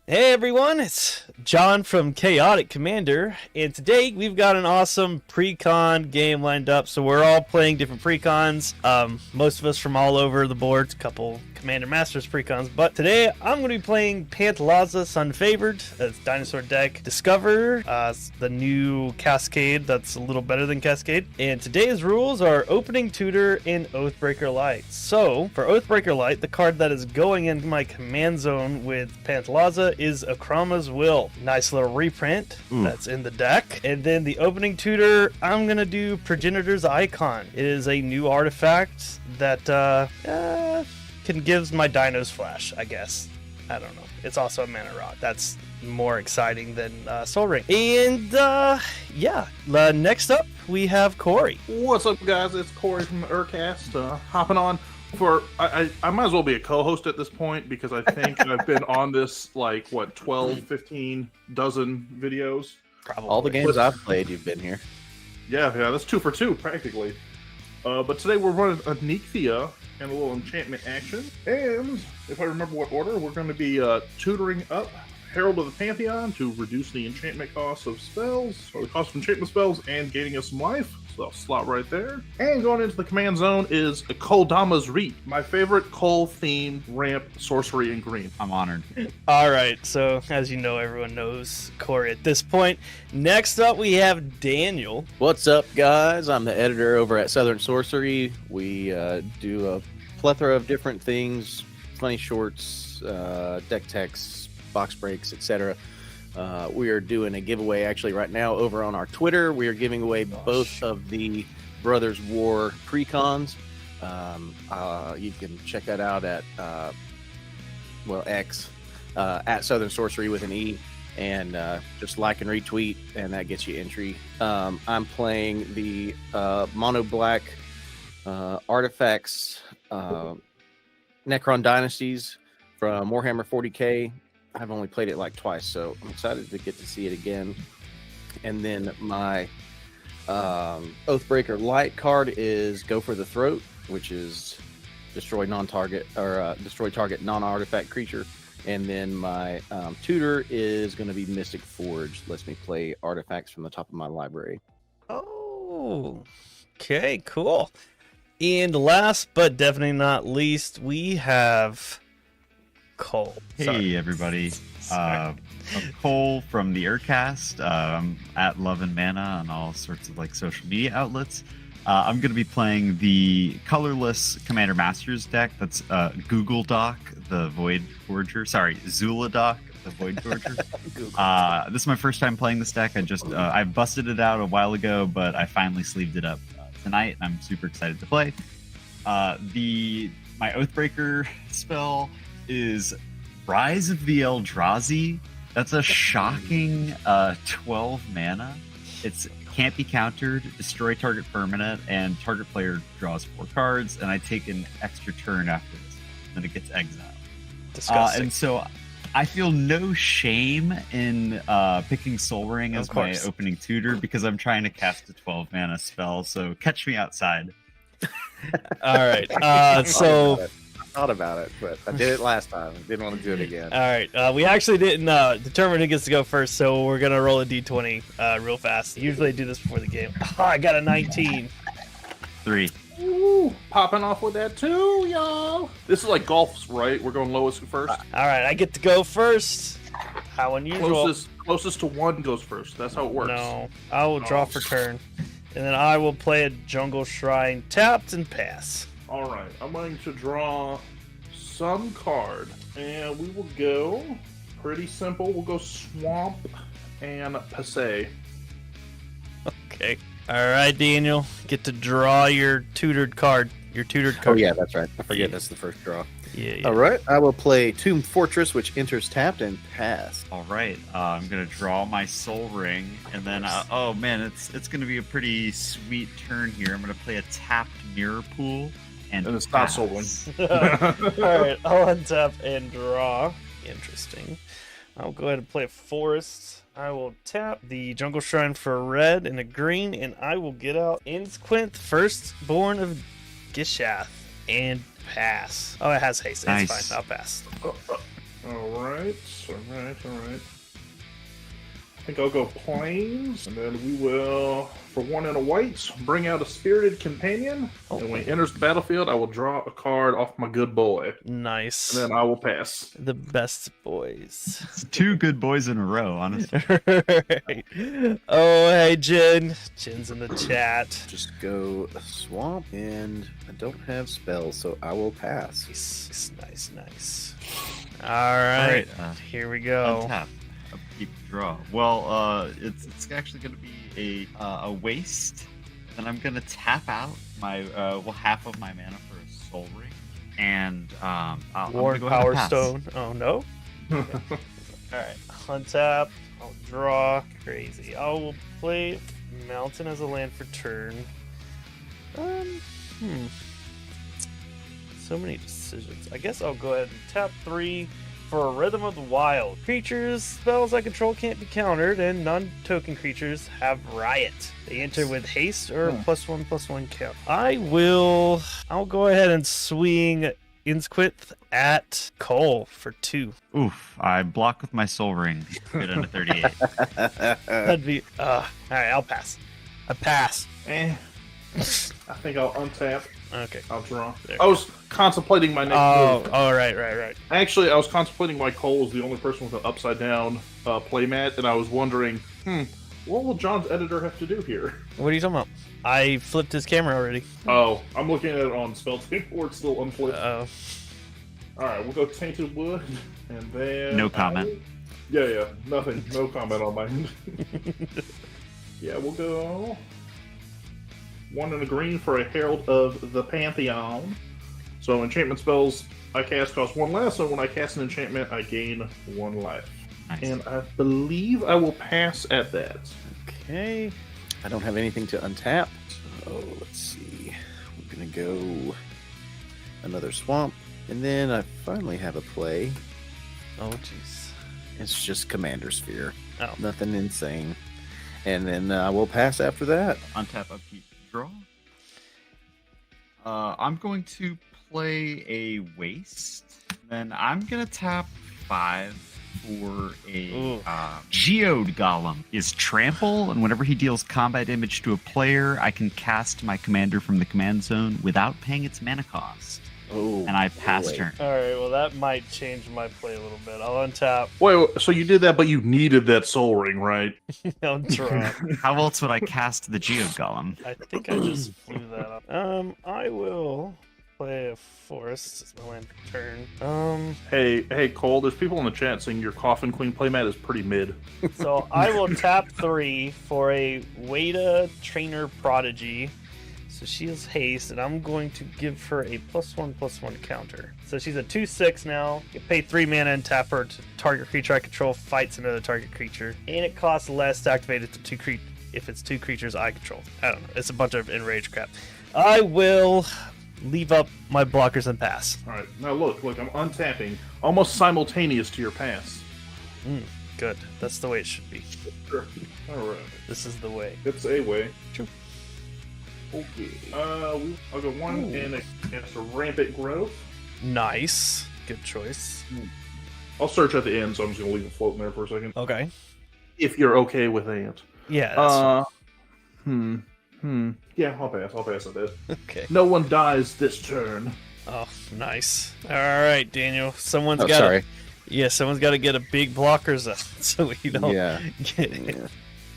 Hey everyone, it's John from Chaotic Commander, and today we've got an awesome pre-con game lined up. So we're all playing different pre-cons, most of us from all over the board, a couple Commander Masters pre-cons, but today I'm going to be playing Pantlaza Sunfavored, as Dinosaur deck. Discover the new Cascade that's a little better than Cascade, and today's rules are Opening Tutor and Oathbreaker Light. So for Oathbreaker Light, the card that is going into my command zone with Pantlaza is Akrama's Will. Nice little reprint that's in the deck. And then the Opening Tutor, I'm gonna do Progenitor's Icon. It is a new artifact that can gives my dinos flash, I guess. I don't know. It's also a mana rock. That's more exciting than Soul Ring. And next up we have Corey. What's up, guys? It's Corey from the Urcast, hopping on for I might as well be a co-host at this point, because I think I've been on this like 12, 15 dozen videos. Probably. All the games I've played, you've been here. Yeah, that's 2 for 2 practically. But today we're running Anikthea and a little enchantment action. And if I remember what order, we're going to be tutoring up Herald of the Pantheon to reduce the enchantment cost of spells, or the cost of enchantment spells, and gaining us some life. So that'll slot right there. And going into the command zone is a Koldama's Reap, my favorite Cole-themed ramp sorcery in green. I'm honored. All right, so as you know, everyone knows Corey at this point. Next up, we have Daniel. What's up, guys? I'm the editor over at Southern Sorcery. We do a plethora of different things, funny shorts, deck techs, box breaks, etc. We are doing a giveaway actually right now over on our Twitter. We are giving away both of the Brothers War Precons. You can check that out at X at Southern Sorcery with an E, and just like and retweet, and that gets you entry. I'm playing the mono black artifacts Necron Dynasties from Warhammer 40k. I've only played it like twice, so I'm excited to get to see it again. And then my Oathbreaker Light card is Go for the Throat, which is destroy non-target or destroy target non-artifact creature. And then my tutor is going to be Mystic Forge. Lets me play artifacts from the top of my library. Oh, okay, cool. And last but definitely not least, we have Cole. Hey everybody, I'm Cole from the Urcast. I'm at Love and Mana on all sorts of like social media outlets. I'm going to be playing the colorless Commander Masters deck. That's Google Doc, the Void Forger. Sorry, Zhulodok, the Void Forger. This is my first time playing this deck. I busted it out a while ago, but I finally sleeved it up tonight, and I'm super excited to play. My Oathbreaker spell is Rise of the Eldrazi. That's a shocking 12 mana. It can't be countered, destroy target permanent, and target player draws 4 cards, and I take an extra turn after this, then it gets exiled. Disgusting. And so I feel no shame in picking Soul Ring as my opening tutor, because I'm trying to cast a 12 mana spell, so catch me outside. All right, so I thought about it, but I did it last time. Didn't want to do it again. all right, we actually didn't determine who gets to go first, so we're gonna roll a d20 real fast. Usually I do this before the game. Oh, I got a 19. 3. Ooh, popping off with that too, y'all. This is like golf, right? We're going lowest first. All right, I get to go first. How unusual. Closest to 1 goes first. That's how it works. No, I will draw for turn, and then I will play a Jungle Shrine tapped and pass. All right, I'm going to draw some card, and we will go pretty simple. We'll go Swamp and Passe. Okay. All right, Daniel, get to draw your tutored card. Oh yeah, that's right. I forget that's the first draw. Yeah. All right, I will play Tomb Fortress, which enters tapped and pass. All right, I'm gonna draw my Soul Ring, and then oh man, it's gonna be a pretty sweet turn here. I'm gonna play a tapped Mirror Pool, and it's pass. not Soul Ring. All right, I'll untap and draw. Interesting. I'll go ahead and play a Forest. I will tap the Jungle Shrine for a red and a green, and I will get out Insquint, Firstborn of Gishath, and pass. Oh, it has haste. Nice. It's fine. I'll pass. Alright. I think I'll go planes, and then we will, for 1 and a white, bring out a Spirited Companion. Oh. And when he enters the battlefield, I will draw a card off my good boy. Nice. And then I will pass. The best boys. It's 2 good boys in a row, honestly. Right. Oh, hey, Jin. Jin's in the chat. Just go swamp, and I don't have spells, so I will pass. Nice. All right. Here we go. Untap. Upkeep, draw. Well, it's actually going to be a waste. And I'm going to tap out my half of my mana for a Soul Ring, and I'm Warren gonna go ahead Power and pass. Stone. Oh no. Okay. All right. Untap. I'll draw. Crazy. I will play Mountain as a land for turn. So many decisions. I guess I'll go ahead and tap 3 for a Rhythm of the Wild. Creatures, spells I control can't be countered, and non-token creatures have Riot. They enter with haste or +1/+1 count. I'll go ahead and swing Insquith at Cole for 2. Oof! I block with my Soul Ring. Get into 38. That'd be all right, I'll pass. I pass. I think I'll untap. Okay. I'll draw. There. I was contemplating my next move. Oh, right. Actually, I was contemplating why Cole was the only person with an upside down playmat, and I was wondering, what will John's editor have to do here? What are you talking about? I flipped his camera already. Oh, I'm looking at it on spell team where it's still unflipped. Oh. Alright, we'll go Tainted Wood, and then... No comment. Yeah, nothing. No comment on my end. Yeah, we'll go... 1 and a green for a Herald of the Pantheon. So enchantment spells I cast cost 1 less, so when I cast an enchantment, I gain 1 life. Nice. And I believe I will pass at that. Okay. I don't have anything to untap. So let's see. We're gonna go another swamp, and then I finally have a play. Oh, jeez. It's just Commander Sphere. Oh. Nothing insane. And then I will pass after that. Untap, upkeep, draw. I'm going to play a waste. Then I'm gonna tap 5 for a Geode Golem. Is trample, and whenever he deals combat damage to a player, I can cast my commander from the command zone without paying its mana cost. Oh, And I pass boy. turn. All right, well, that might change my play a little bit. I'll untap. Wait, so you did that, but you needed that Soul Ring, right? I'll draw. How else would I cast the Geode Golem? I think I just flew that up. I will play a Forest as my land for turn. Hey, Cole, there's people in the chat saying your Coffin Queen playmat is pretty mid. So I will tap 3 for a Wada Trainer Prodigy. So she has haste, and I'm going to give her a +1/+1 counter. So she's a 2/6 now. You pay 3 mana and tap her to target creature I control fights another target creature. And it costs less to activate it to if it's 2 creatures I control. I don't know. It's a bunch of enraged crap. I will leave up my blockers and pass. Alright, now look, I'm untapping, almost simultaneous to your pass. Good. That's the way it should be. Sure. Alright, This is the way. it's a way. True. Okay. I'll go 1 and it's a Rampant Growth. Nice. Good choice. I'll search at the end, so I'm just gonna leave it floating there for a second. Okay. If you're okay with that. Yeah. That's Yeah, I'll pass at that. okay. No one dies this turn. Oh, nice. All right, Daniel. Someone's Oh, got sorry. someone's got to get a big blockers up so we don't Yeah. get it. Yeah.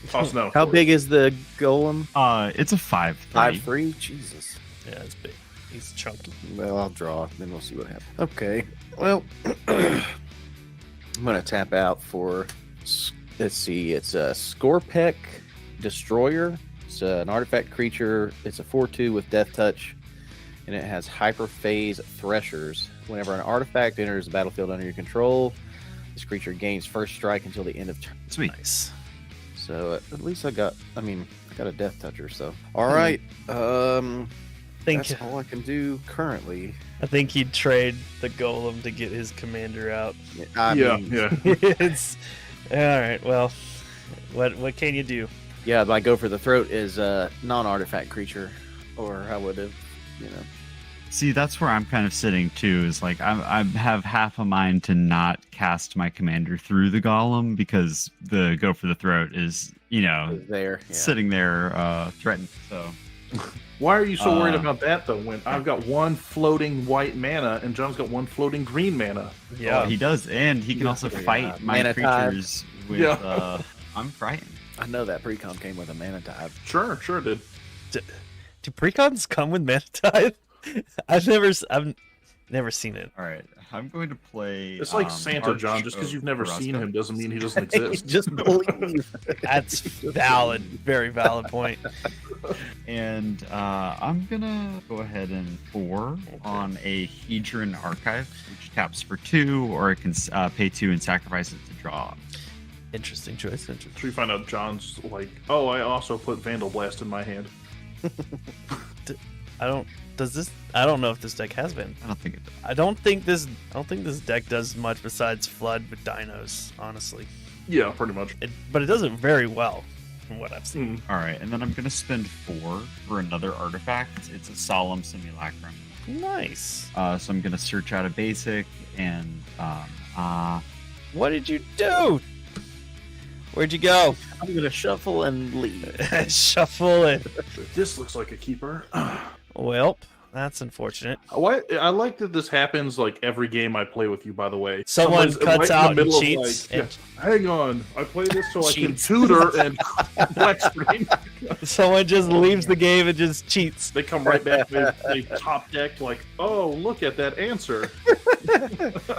Toss no. How big is the golem? It's a 5/3. 5/3? Jesus. Yeah, it's big. He's chunky. Well, I'll draw, then we'll see what happens. Okay. Well, I'm going to tap out for, let's see, it's a Scorpec Destroyer. It's an artifact creature. It's a 4/2 with Death Touch, and it has Hyperphase Threshers. Whenever an artifact enters the battlefield under your control, this creature gains first strike until the end of turn. Sweet. Nice. So at least I got a Death Toucher, so. All right. That's all I can do currently. I think he'd trade the golem to get his commander out. I mean, It's all right. Well, what can you do? Yeah, my go for the throat is a non-artifact creature, or I would have, See, that's where I'm kind of sitting too. Is like I have half a mind to not cast my commander through the golem because the go for the throat is There. Yeah. sitting there threatened. So Why are you so worried about that though? When I've got one floating white mana and John's got one floating green mana. Yeah. he does, and he can also fight my Mana Tide. creatures with. I'm frightened. I know that precon came with a mana type. Sure it did. Do precons come with mana tide? I've never seen it. All right, I'm going to play. It's like Santa, John. Just because you've never seen him doesn't mean he doesn't exist. Just believe. That's valid, very valid point. And I'm gonna go ahead and 4 on a Hedron Archive, which taps for 2, or it can pay 2 and sacrifice it to draw. Interesting choice. Interesting. So you find out John's like, oh, I also put Vandal Blast in my hand. I don't know if this deck has been. I don't think it does. I don't think this deck does much besides flood with dinos, honestly. Yeah, pretty much. But it does it very well, from what I've seen. All right, and then I'm gonna spend 4 for another artifact. It's a Solemn Simulacrum. Nice. So I'm gonna search out a basic and What did you do? Where'd you go? I'm gonna shuffle and leave. Shuffle it. This looks like a keeper. Well, that's unfortunate. I like that this happens like every game I play with you. By the way, Someone Someone's cuts right in the out and middle of, cheats. like, hang on, I play this so I can Cheats. tutor and black screen. Someone just leaves the game and just cheats. They come right back. They top deck like, oh, look at that answer.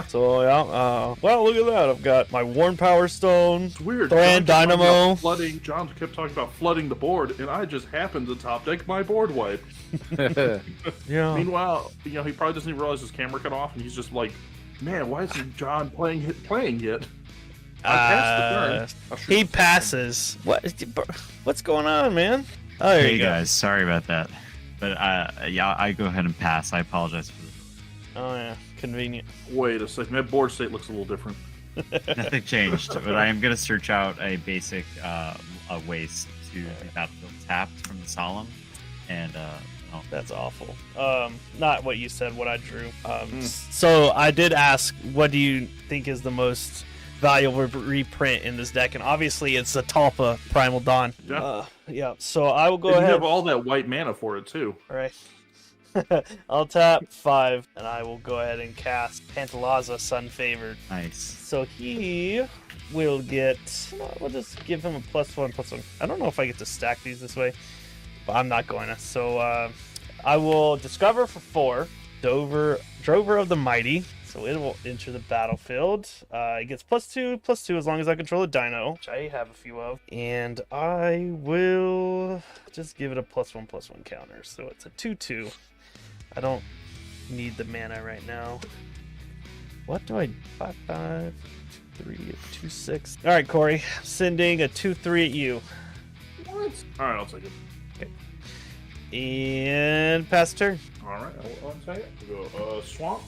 So yeah, well, look at that. I've got my Worn Power Stone. It's weird. Thran John kept talking Dynamo. about flooding. John kept talking about flooding the board, and I just happened to top deck my board wipe. Yeah. Meanwhile, he probably doesn't even realize his camera cut off, and he's just like, "Man, why isn't John playing yet?" I passed the turn. I'll shoot He the passes. What's going on, man? Oh, there hey you go. guys, sorry about that. But yeah, I go ahead and pass. I apologize for this. Oh yeah, convenient. turn. Wait a second, that board state looks a little different. Nothing changed, but I am going to search out a basic a waste to the battlefield tapped from the Solemn, and That's awful. Not what you said, what I drew. So I did ask, what do you think is the most valuable reprint in this deck? And obviously it's the Talpa Primal Dawn. Yeah. Yeah, so I will go And you ahead. have all that white mana for it too. All right. I'll tap 5, and I will go ahead and cast Pantlaza, Sun Favored. nice. So he will get. We'll just give him a +1/+1. I don't know if I get to stack these this way, but I'm not going to. So I will discover for 4. Drover of the Mighty. So it will enter the battlefield. It gets +2/+2 as long as I control a dino, which I have a few of. And I will just give it a +1/+1 counter. So it's a 2/2. I don't need the mana right now. What do I 5/5, 3, 2/6? All right, Corey, sending a 2/3 at you. What? All right, I'll take it. And pass turn. All right, I'll take it. We'll go swamp.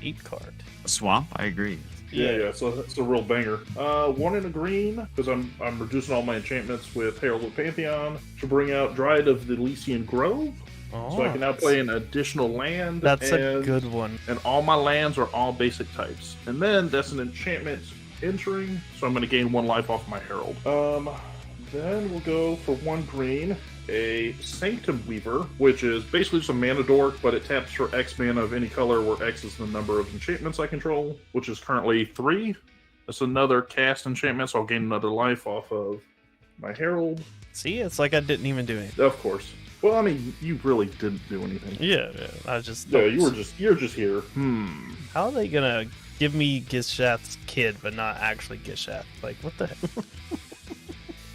Eat card. Swamp, I agree. Yeah. So that's a real banger. 1 in a green because I'm reducing all my enchantments with Herald of Pantheon to bring out Dryad of the Elysian Grove. So I can now play an additional land. That's a good one. And all my lands are all basic types. And then that's an enchantment entering, so I'm going to gain 1 life off my Herald. Then we'll go for 1 green, a Sanctum Weaver, which is basically just a mana dork, but it taps for X mana of any color, where X is the number of enchantments I control, which is currently 3. That's another cast enchantment, so I'll gain another life off of my Herald. See, it's like I didn't even do anything. Of course. Well, I mean, you really didn't do anything. Yeah, I just. Yeah, you're just here. How are they gonna give me Gishath's kid, but not actually Gishath? Like, what the heck?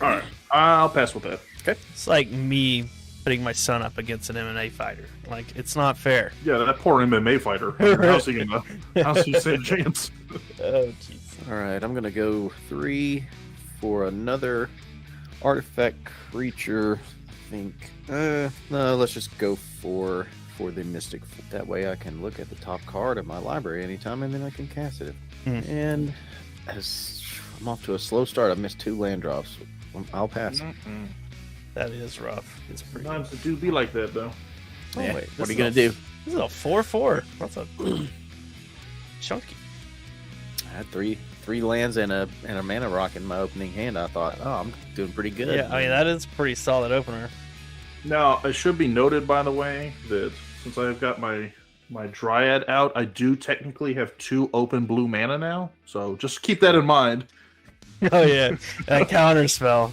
All right, I'll pass with that. Okay. It's like me putting my son up against an MMA fighter. Like, it's not fair. Yeah, that poor MMA fighter. How's he stand a chance? Oh, jeez. All right, I'm gonna go 3 for another artifact creature. I think. No, let's just go for the Mystic. That way, I can look at the top card of my library anytime, and then I can cast it. And as I'm off to a slow start, I've missed 2 land drops. I'll pass. That is rough. It's pretty. Sometimes it do be like that, though. Oh, Yeah. wait, What this are you is gonna do? This is a 4/4. That's a chunky. I had three lands and a mana rock in my opening hand. I thought, oh, I'm doing pretty good. Yeah, I mean that is pretty solid opener. Now, it should be noted, by the way, that since I've got my Dryad out, I do technically have 2 open blue mana now. So just keep that in mind. Oh yeah, that counter spell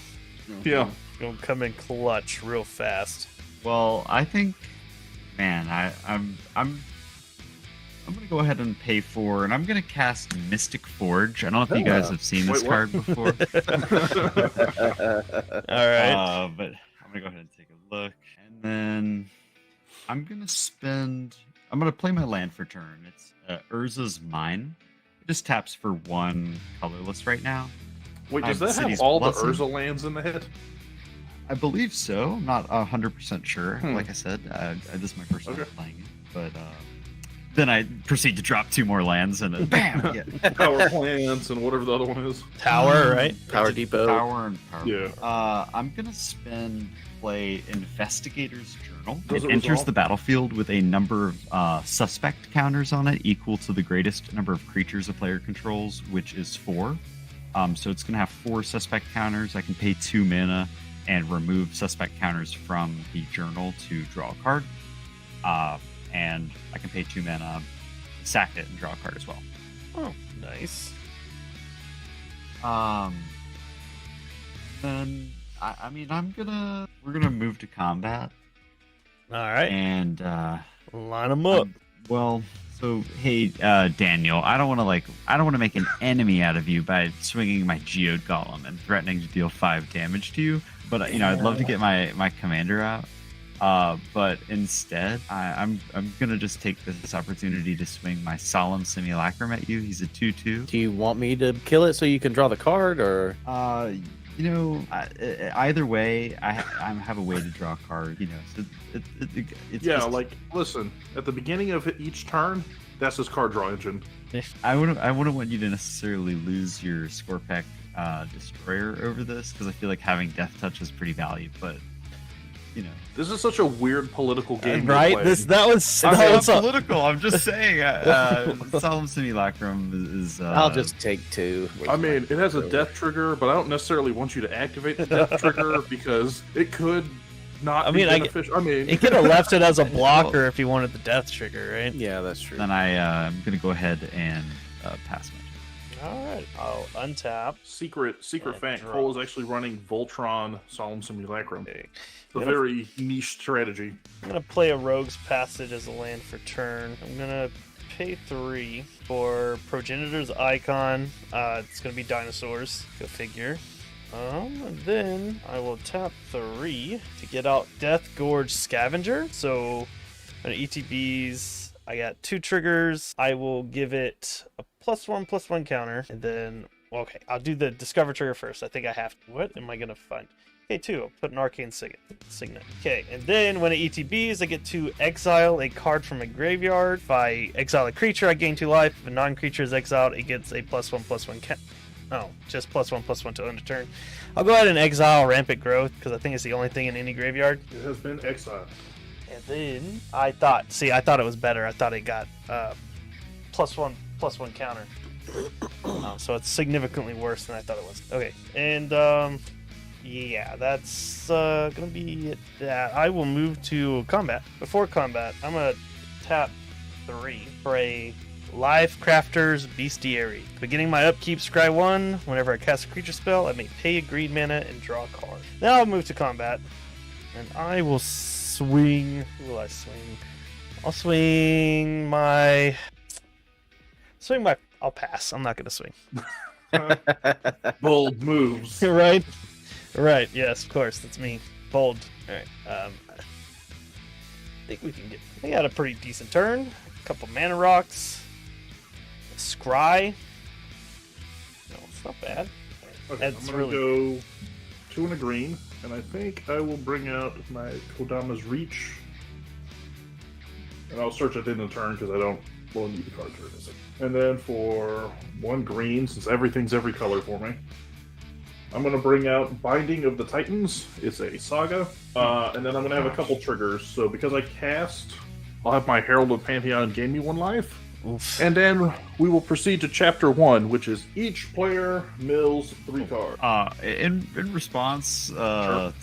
Yeah. will come in clutch real fast. Well, I think, man, I'm gonna go ahead and pay for, and I'm gonna cast Mystic Forge. I don't know if you guys have seen this Wait, card before, All right. but I'm gonna go ahead and take a look, and then I'm gonna play my land for turn. It's Urza's Mine. It just taps for 1 colorless right now. Wait, does that have City's all Blessing. the Urza lands in the head? I believe so. I'm not 100% sure. Hmm. Like I said, this is my first time Okay. playing it, but then I proceed to drop 2 more lands and then bam! Yeah. Power plants and whatever the other one is. Tower, right? Power Depot. Power and power. Yeah. I'm gonna play Investigator's Journal. Does It it enters resolve? the battlefield with a number of suspect counters on it equal to the greatest number of creatures a player controls, which is 4. So it's gonna have 4 suspect counters. I can pay 2 mana and remove suspect counters from the journal to draw a card. And I can pay 2 mana, sack it, and draw a card as well. Oh, nice. Then we're gonna move to combat, All right. and Line them up. well, so hey, Daniel, I don't want to make an enemy out of you by swinging my Geode Golem and threatening to deal 5 damage to you. But I'd love to get my commander out. But instead, I'm gonna just take this opportunity to swing my Solemn Simulacrum at you. He's a 2/2. Do you want me to kill it so you can draw the card, or? Either way, I have a way to draw a card. So it's Yeah, just, like, listen, at the beginning of each turn, that's his card draw engine. I wouldn't want you to necessarily lose your Scorpec Destroyer over this, because I feel like having Death Touch is pretty valuable. But This is such a weird political game. to Right? play. That was I'm that not was a, political. I'm just saying. Solemn Simulacrum is. I'll just take 2. I mean, it has a death trigger, but I don't necessarily want you to activate the death trigger because it could not I be mean, beneficial. I mean, he could have left it as a blocker if he wanted the death trigger, right? Yeah, that's true. Then I'm gonna go ahead and pass my turn. All right. I'll untap. secret And fact, draw. Cole is actually running Voltron Solemn Simulacrum. Okay. It's a very niche strategy. I'm gonna play a Rogue's Passage as a land for turn. I'm gonna pay 3 for Progenitor's Icon. It's gonna be dinosaurs. Go figure. And then I will tap 3 to get out Death Gorge Scavenger. So on ETBs, I got 2 triggers. I will give it a +1/+1 counter, and then okay, I'll do the Discover trigger first. I think I have to. What am I gonna find? Okay, 2. I'll put an Arcane Signet. Okay, and then when it ETBs, I get to exile a card from a graveyard. If I exile a creature, I gain 2 life. If a non-creature is exiled, it gets a +1/+1 just +1/+1 to end of turn. I'll go ahead and exile Rampant Growth, because I think it's the only thing in any graveyard. It has been exiled. And then I thought it was better. I thought it got +1/+1 counter. So it's significantly worse than I thought it was. Okay, and yeah, that's gonna be it. I will move to combat. Before combat, I'm gonna tap 3 for a Life Crafter's Bestiary. Beginning my upkeep, scry 1. Whenever I cast a creature spell, I may pay a green mana and draw a card. Now I'll move to combat, and I will swing. Who will I swing? I'll swing my. I'll pass. I'm not gonna swing. Bold moves. Right? Right, yes, of course, that's me. Bold. Alright, I think we can get... We had a pretty decent turn. A couple mana rocks. Scry. No, it's not bad. Okay, That's I'm gonna really- go 2 and a green, and I think I will bring out my Kodama's Reach. And I'll search it in the turn because I don't really need the card turn. And then for 1 green, since everything's every color for me, I'm going to bring out Binding of the Titans. It's a saga. And then I'm going to have a couple triggers. So because I cast, I'll have my Herald of Pantheon gain me 1 life. Oof. And then we will proceed to Chapter 1, which is each player mills 3 cards. In response to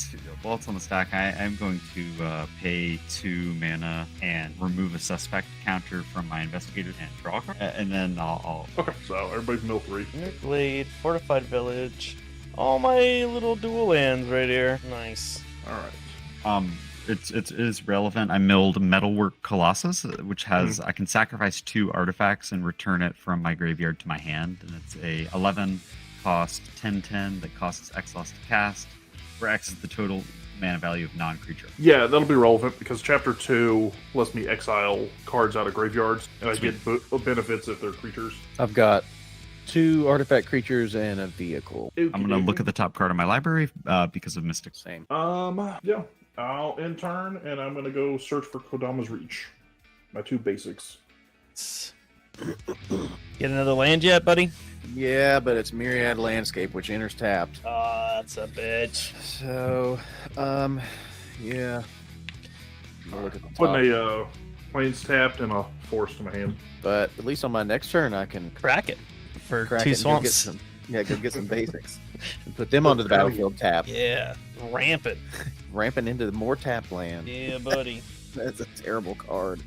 Bolts on the Stack, I'm going to pay 2 mana and remove a suspect counter from my investigator and draw a card. And then I'll... Okay, so everybody's mill 3. Glade, Fortified Village. All my little dual lands right here. Nice. All right. It is relevant. I milled Metalwork Colossus, which has I can sacrifice 2 artifacts and return it from my graveyard to my hand, and it's a 11 cost 10/10 that costs X loss to cast, where X is the total mana value of non-creature. Yeah, that'll be relevant because Chapter 2 lets me exile cards out of graveyards, and I get benefits if they're creatures. I've got 2 artifact creatures and a vehicle. I'm gonna look at the top card of my library because of Mystic. Same. Yeah. I'll end turn, and I'm going to go search for Kodama's Reach. My 2 basics. Get another land yet, buddy? Yeah, but it's Myriad Landscape, which enters tapped. That's a bitch. So, yeah. I'll look at the top. Putting a planes tapped and a force to my hand. But at least on my next turn, I can Crack it for crack 2 it and go get swamps. some, go get some basics and put them onto the battlefield tap. Yeah, rampant. Ramping into more tap land. Yeah, buddy. That's a terrible card.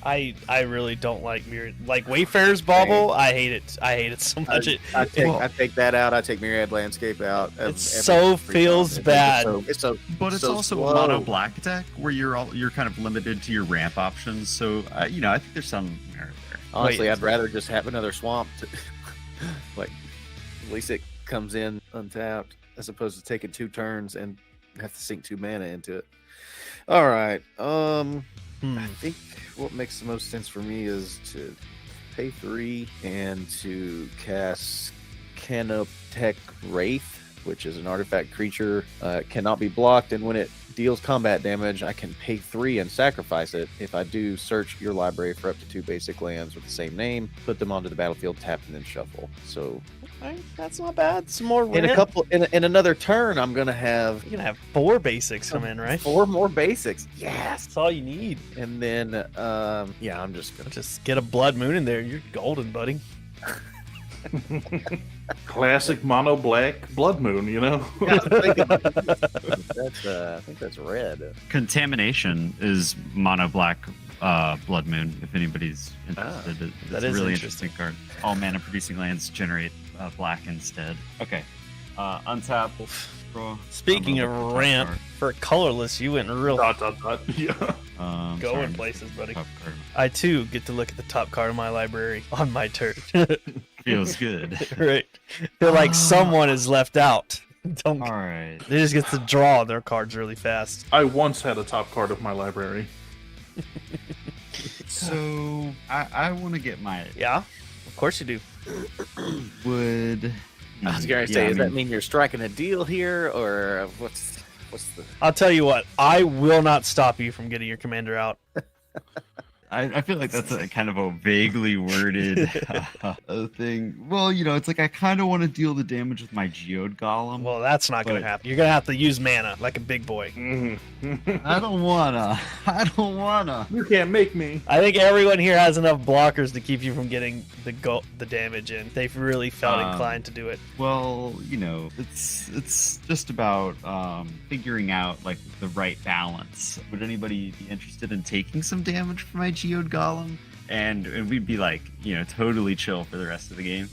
I really don't like Myriad. Like Wayfarer's Bauble, I hate it. I hate it so much. I take that out. I take Myriad Landscape out. It so feels bad. It's so But it's so also slow. a mono black deck where you're kind of limited to your ramp options. So I think there's some merit there. Honestly, Wait. I'd rather just have another swamp. Like, at least it comes in untapped, as opposed to taking 2 turns and have to sink 2 mana into it. All right. I think what makes the most sense for me is to pay 3 and to cast Canoptech Wraith, which is an artifact creature. Cannot be blocked, and when it deals combat damage, I can pay 3 and sacrifice it. If I do, search your library for up to 2 basic lands with the same name, put them onto the battlefield, tap, and then shuffle. So That's not bad. Some more in in another turn, I'm gonna have You're gonna have 4 basics come in, right? 4 more basics. Yes. That's all you need. And then, I'm just gonna Just get a Blood Moon in there. You're golden, buddy. Classic mono black Blood Moon, you know? that's I think that's red. Contamination is mono black Blood Moon. If anybody's interested, it's that a is really interesting. interesting card. All mana producing lands generate black instead. Okay, untap. Draw. Speaking I'm of gonna look at the top ramp, card. for colorless, you went real Yeah. going Sorry, places, buddy. top card. I too get to look at the top card of my library on my turn. Feels good. Right. Feel like someone is left out. Don't. All right. They just get to draw their cards really fast. I once had a top card of my library. So I want to get my Yeah, of course you do. wood. I was gonna say, does that mean you're striking a deal here, or what's the? I'll tell you what. I will not stop you from getting your commander out. I feel like that's a kind of a vaguely worded thing. Well, it's like I kind of want to deal the damage with my Geode Golem. Well, that's not going to But- happen. You're going to have to use mana like a big boy. I don't wanna. I don't wanna. You can't make me. I think everyone here has enough blockers to keep you from getting the damage in. They've really felt inclined to do it. Well, it's just about figuring out like the right balance. Would anybody be interested in taking some damage from my Geode Golem? And we'd be like, totally chill for the rest of the game.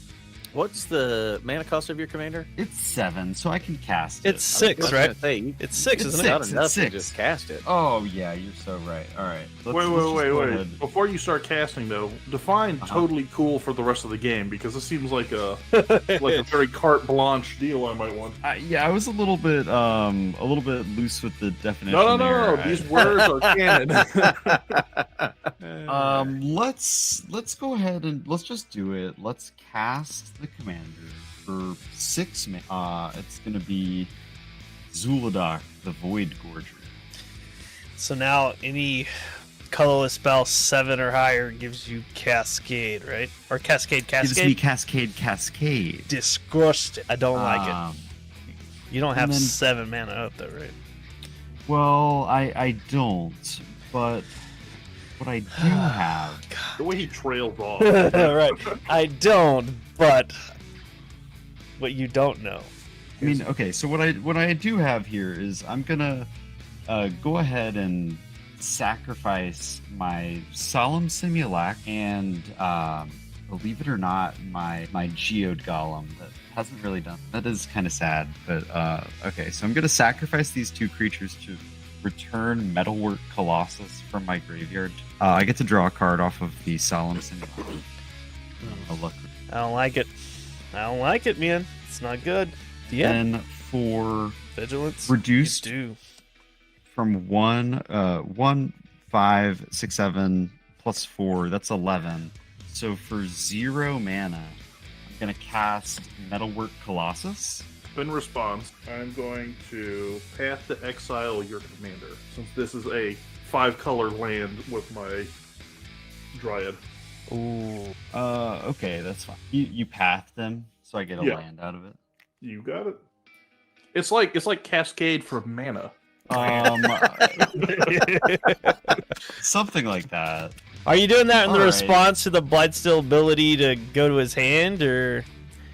What's the mana cost of your commander? It's 7, so I can cast it. It's 6, right? It's 6, It's isn't six. it? Not enough to 6. just cast it. Oh yeah, you're so right. All right. Let's just Wait. go ahead. Before you start casting, though, define totally cool for the rest of the game, because this seems like a very carte blanche deal I might want. I was a little bit loose with the definition. No. there. These words are canon. Let's go ahead and let's just do it. Let's cast the commander for 6 mana. It's gonna be Zhulodok, the Void Gorger. So now any colorless spell 7 or higher gives you Cascade, right? Or Cascade. Gives me Cascade. Disgusting. I don't like it. You don't have And then- 7 mana up though, right? Well, I don't, but what I do have. The way he trails off. Right. I don't, but what you don't know. I mean, okay. So what I do have here is I'm gonna go ahead and sacrifice my Solemn Simulac and believe it or not, my Geode Golem that hasn't really done. That is kind of sad, but okay. So I'm gonna sacrifice these 2 creatures to return Metalwork Colossus from my graveyard. I get to draw a card off of the Solemn Simulac. Look. I don't like it. I don't like it, man. It's not good. Yeah. Then for Vigilance. reduced You do. from 1, 5, 6, 7 plus 4, that's 11. So for 0 mana, I'm gonna cast Metalwork Colossus. In response, I'm going to Path to Exile your commander, since this is a 5-color land with my Dryad. Ooh. Okay, that's fine. You path them, so I get a Yeah. land out of it. You got it. It's like Cascade for mana. Something like that. Are you doing that in the Alright. response to the Blightsteel ability to go to his hand, or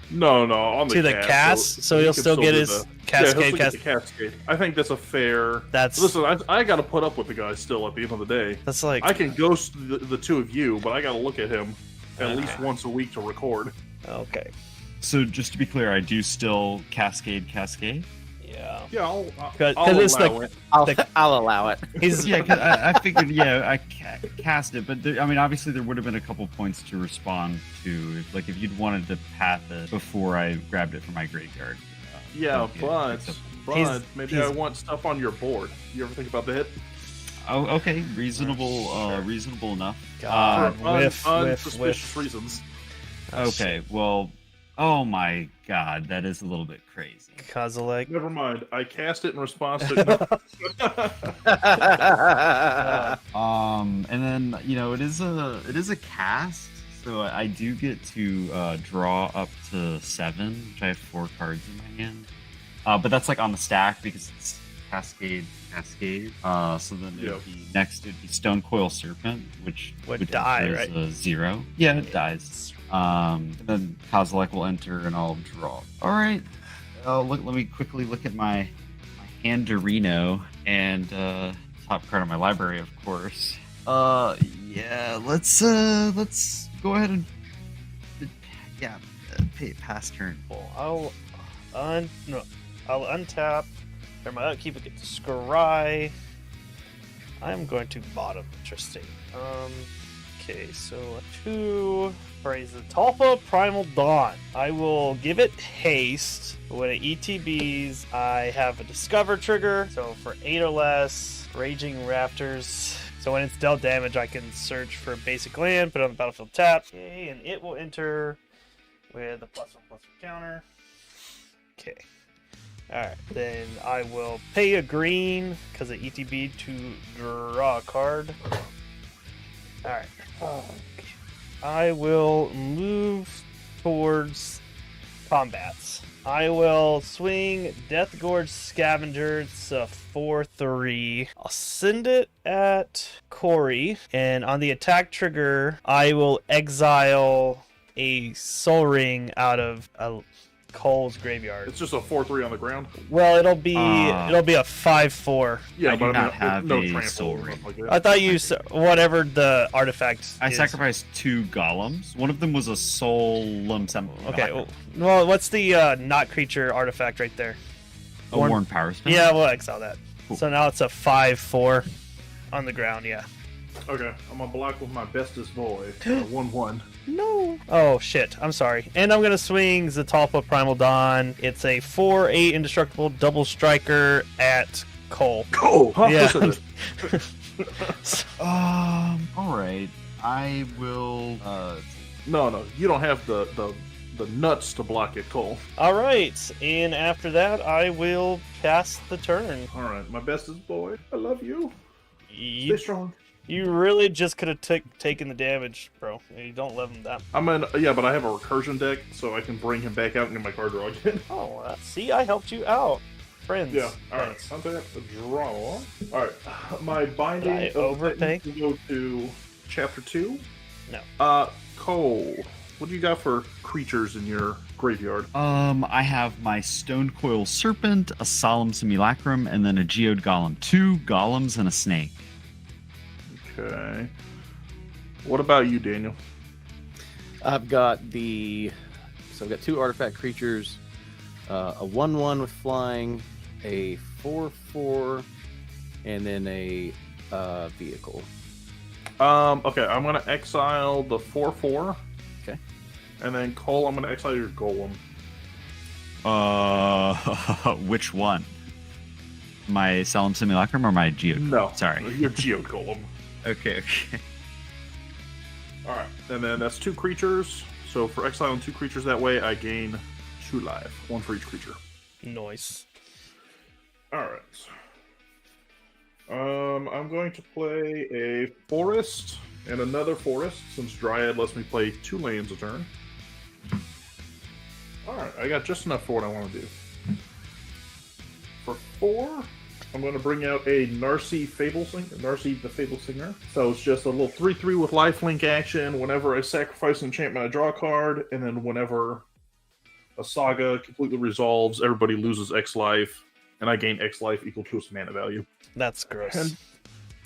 No, on to the cast? So he'll can still get do his the- Cascade yeah, he'll cast. still get the Cascade. I think that's a fair. That's Listen, I got to put up with the guy still at the end of the day. that's like I can ghost the 2 of you, but I got to look at him at Okay. least once a week to record. okay. So just to be clear, I do still cascade. Yeah. Yeah, I'll 'Cause I'll it's allow the- it. I'll allow it. He's Yeah, 'cause I figured. Yeah, I cast it, but I mean, obviously there would have been a couple points to respond to, like if you'd wanted to path it before I grabbed it from my graveyard. Yeah, that would be but He's- maybe he's- I want stuff on your board. You ever think about that? Oh, okay, reasonable, Sure. reasonable enough. God, For whiff, unsuspicious whiff. reasons. Okay, well, oh my god, that is a little bit crazy. Kozilek. Never mind. I cast it in response to. And then it is a cast, so I do get to draw up to 7, which I have 4 cards in my hand. But that's like on the stack because it's cascade. So then Yep. next it'd be Stone Coil Serpent, which Would die, enter as right? a 0. Yeah, it dies. And then Kozilek will enter, and I'll draw. All right. Let me quickly look at my Handarino and top card of my library, of course. Yeah. Let's go ahead and pass turn. I'll untap. Turn my upkeep. Get to scry. I'm going to bottom. Interesting. Okay, so 2. Praise the Talpa Primal Dawn. I will give it haste. When it ETBs, I have a Discover trigger. So for 8 or less, Raging Raptors. So when it's dealt damage, I can search for a basic land, put it on the battlefield tap. Okay, and it will enter with a +1/+1 counter. Okay. Alright, then I will pay a green because of ETB to draw a card. Alright. I will move towards combats. I will swing Death Gorge Scavenger. It's a 4/3. I'll send it at Corey, and on the attack trigger, I will exile a Soul Ring out of Cole's graveyard. It's just a 4/3 on the ground. Well, it'll be a 5/4. Yeah, I but do I mean, not have no a trample Soul or Ring. something like that. I thought you whatever the artifact. I is. sacrificed 2 golems. One of them was a Solemn Okay. Well, what's the not creature artifact right there? a Worn Power Stone. Yeah, we'll exile that. Cool. So now it's a 5/4 on the ground. Yeah. Okay, I'm gonna block with my bestest boy. 1/1. No. Oh shit. I'm sorry. And I'm gonna swing Zatalpa Primal Dawn. It's a 4/8 indestructible double striker at Cole. Cool. Huh? Yeah. All right. I will. No, you don't have the nuts to block it, Cole. All right. And after that, I will pass the turn. All right, my bestest boy. I love you. Stay You, strong. You really just could have taken the damage, bro. You don't love him that. But I have a recursion deck, so I can bring him back out and get my card draw again. Oh, see, I helped you out. Friends. Yeah, alright. Untap, draw. Alright, my binding Did I overpay? will go to chapter 2. No. Cole, what do you got for creatures in your graveyard? I have my Stone Coil Serpent, a Solemn Simulacrum, and then a Geode Golem. 2 golems and a snake. Okay. What about you, Daniel? I've got I've got 2 artifact creatures, a 1/1 with flying, a 4/4, and then a vehicle. Okay, I'm gonna exile the 4/4. Okay. And then Cole, I'm gonna exile your golem. Which one? My Solemn Simulacrum or my Geode? No. Sorry. Your Geode Golem. Okay. Alright, and then that's 2 creatures. So for exiling 2 creatures that way, I gain 2 life. 1 for each creature. Nice. Alright. I'm going to play a forest and another forest, since Dryad lets me play 2 lands a turn. Alright, I got just enough for what I want to do. For 4, I'm going to bring out a Narcy the Fable Singer. So it's just a little 3/3 with lifelink action. Whenever I sacrifice an enchantment, I draw a card, and then whenever a saga completely resolves, everybody loses X life, and I gain X life equal to its mana value. That's gross. And